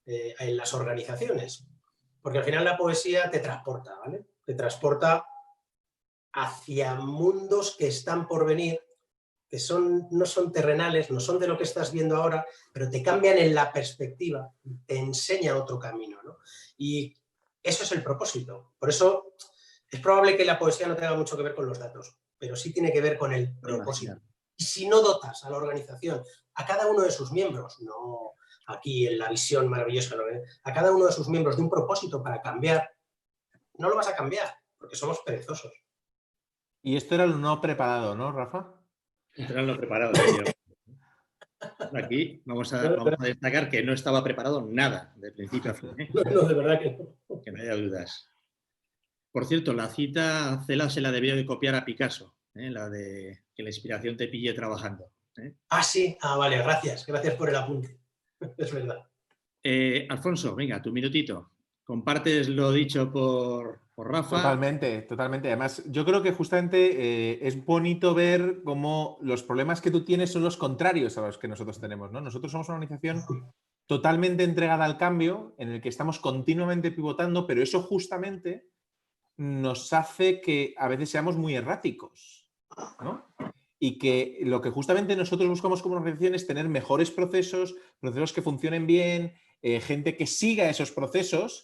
en las organizaciones, porque al final la poesía te transporta, ¿vale? Te transporta hacia mundos que están por venir, que no son terrenales, no son de lo que estás viendo ahora, pero te cambian en la perspectiva, te enseña otro camino, ¿no? Y eso es el propósito. Por eso es probable que la poesía no tenga mucho que ver con los datos, pero sí tiene que ver con el propósito. Y si no dotas a la organización, a cada uno de sus miembros, no aquí en la visión maravillosa, ¿no? A cada uno de sus miembros de un propósito para cambiar, no lo vas a cambiar, porque somos perezosos. Y esto era lo no preparado, ¿no, Rafa? Esto era lo preparado. Aquí vamos a destacar que no estaba preparado nada, de principio a fin. No, de verdad que no. Que no haya dudas. Por cierto, la cita Cela se la debió de copiar a Picasso, la de que la inspiración te pille trabajando. Ah, sí. Ah, vale, gracias. Gracias por el apunte. Es verdad. Alfonso, venga, tu minutito. ¿Compartes lo dicho por Rafa? Totalmente. Además, yo creo que justamente es bonito ver cómo los problemas que tú tienes son los contrarios a los que nosotros tenemos, ¿no? Nosotros somos una organización totalmente entregada al cambio, en el que estamos continuamente pivotando, pero eso justamente nos hace que a veces seamos muy erráticos, ¿no? Y que lo que justamente nosotros buscamos como organización es tener mejores procesos, procesos que funcionen bien, gente que siga esos procesos,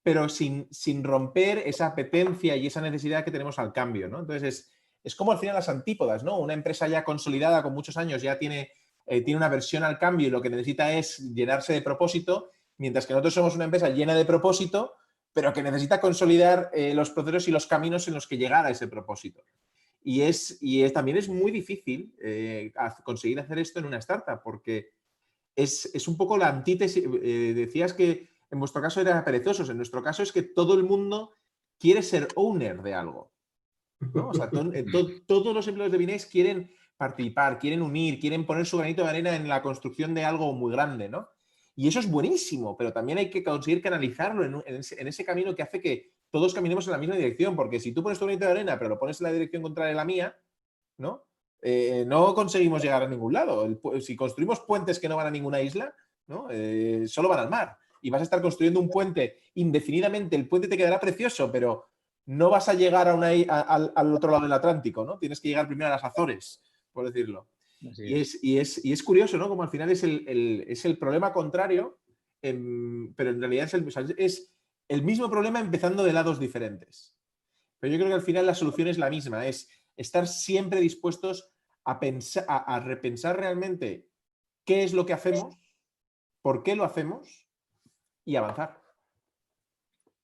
pero sin romper esa apetencia y esa necesidad que tenemos al cambio, ¿no? Entonces es como al final las antípodas, ¿no? Una empresa ya consolidada con muchos años ya tiene una aversión al cambio y lo que necesita es llenarse de propósito, mientras que nosotros somos una empresa llena de propósito, pero que necesita consolidar los procesos y los caminos en los que llegar a ese propósito. También es muy difícil conseguir hacer esto en una startup, porque es un poco la antítesis. Decías que en vuestro caso eran perezosos, en nuestro caso es que todo el mundo quiere ser owner de algo, ¿no? O sea, todos los empleados de Binext quieren participar, quieren unir, quieren poner su granito de arena en la construcción de algo muy grande, ¿no? Y eso es buenísimo, pero también hay que conseguir canalizarlo en ese camino que hace que todos caminemos en la misma dirección, porque si tú pones tu granito de arena pero lo pones en la dirección contraria a la mía, ¿no? No conseguimos llegar a ningún lado. Si construimos puentes que no van a ninguna isla, ¿no? Solo van al mar. Y vas a estar construyendo un puente indefinidamente. El puente te quedará precioso, pero no vas a llegar al otro lado del Atlántico, ¿no? Tienes que llegar primero a las Azores, por decirlo. Y es curioso, ¿no? Como al final es el problema contrario, pero en realidad es el mismo problema empezando de lados diferentes. Pero yo creo que al final la solución es la misma, es estar siempre dispuestos a repensar realmente qué es lo que hacemos, por qué lo hacemos y avanzar.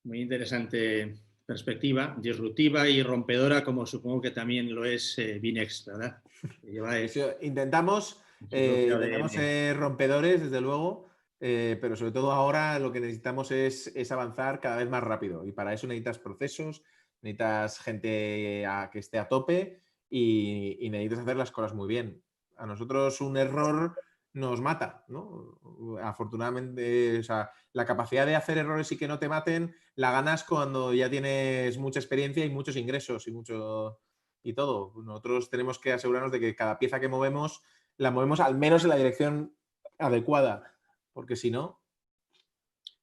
Muy interesante perspectiva, disruptiva y rompedora, como supongo que también lo es Binext, ¿verdad? Intentamos ser rompedores, desde luego, pero sobre todo ahora lo que necesitamos es avanzar cada vez más rápido, y para eso necesitas procesos, necesitas gente que esté a tope y necesitas hacer las cosas muy bien. A nosotros un error nos mata, ¿no? Afortunadamente, o sea, la capacidad de hacer errores y que no te maten la ganas cuando ya tienes mucha experiencia y muchos ingresos y todo. Nosotros tenemos que asegurarnos de que cada pieza que movemos la movemos al menos en la dirección adecuada, porque si no...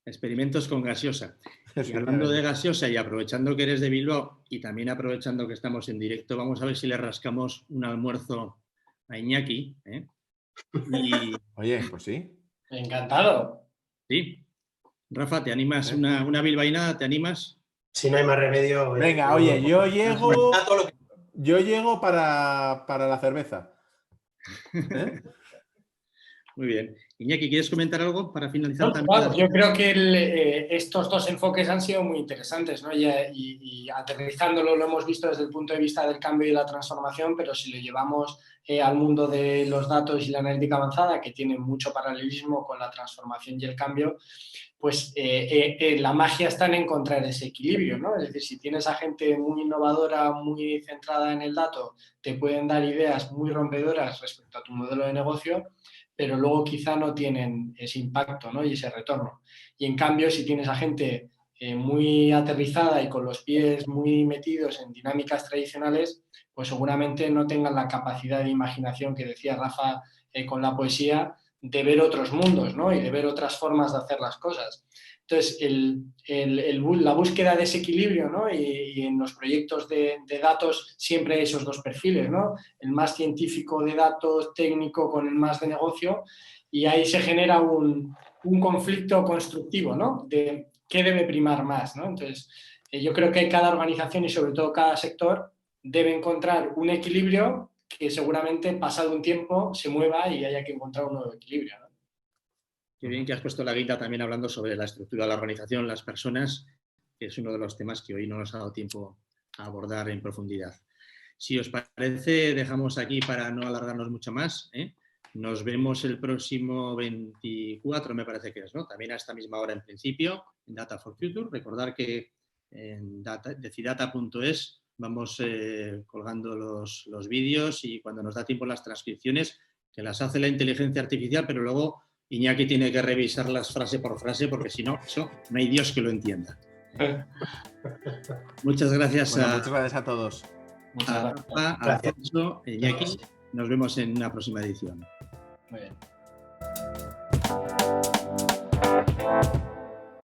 Experimentos con gaseosa. Y hablando de gaseosa y aprovechando que eres de Bilbao y también aprovechando que estamos en directo, vamos a ver si le rascamos un almuerzo a Iñaki, ¿eh? Oye, pues sí. Encantado. Sí. Rafa, ¿te animas? Una bilbainada, ¿te animas? Si no hay más remedio... Venga, oye, yo llego para la cerveza. ¿Eh? Muy bien. Iñaki, ¿quieres comentar algo para finalizar también? Claro, yo creo que estos dos enfoques han sido muy interesantes, ¿no? Y aterrizándolo lo hemos visto desde el punto de vista del cambio y la transformación, pero si lo llevamos al mundo de los datos y la analítica avanzada, que tiene mucho paralelismo con la transformación y el cambio, pues la magia está en encontrar ese equilibrio, ¿no? Es decir, si tienes a gente muy innovadora, muy centrada en el dato, te pueden dar ideas muy rompedoras respecto a tu modelo de negocio, pero luego quizá no tienen ese impacto, ¿no? Y ese retorno. Y en cambio, si tienes a gente muy aterrizada y con los pies muy metidos en dinámicas tradicionales, pues seguramente no tengan la capacidad de imaginación que decía Rafa con la poesía, de ver otros mundos, ¿no? Y de ver otras formas de hacer las cosas. Entonces, la búsqueda de ese equilibrio, ¿no? Y en los proyectos de datos siempre hay esos dos perfiles, ¿no? El más científico de datos, técnico con el más de negocio, y ahí se genera un conflicto constructivo, ¿no? De qué debe primar más, ¿no? Entonces, yo creo que cada organización y sobre todo cada sector debe encontrar un equilibrio que seguramente pasado un tiempo se mueva y haya que encontrar un nuevo equilibrio, ¿no? Qué bien que has puesto la guita también hablando sobre la estructura de la organización, las personas, que es uno de los temas que hoy no nos ha dado tiempo a abordar en profundidad. Si os parece, dejamos aquí para no alargarnos mucho más, ¿eh? Nos vemos el próximo 24, me parece que es, ¿no? También a esta misma hora en principio, en Data for Future. Recordar que en decidata.es vamos colgando los vídeos y cuando nos da tiempo las transcripciones, que las hace la inteligencia artificial, pero luego Iñaki tiene que revisarlas frase por frase porque si no, eso no hay Dios que lo entienda. Muchas gracias, muchas gracias a todos. A Rafa, a Alfonso, Iñaki. Nos vemos en una próxima edición. Muy bien.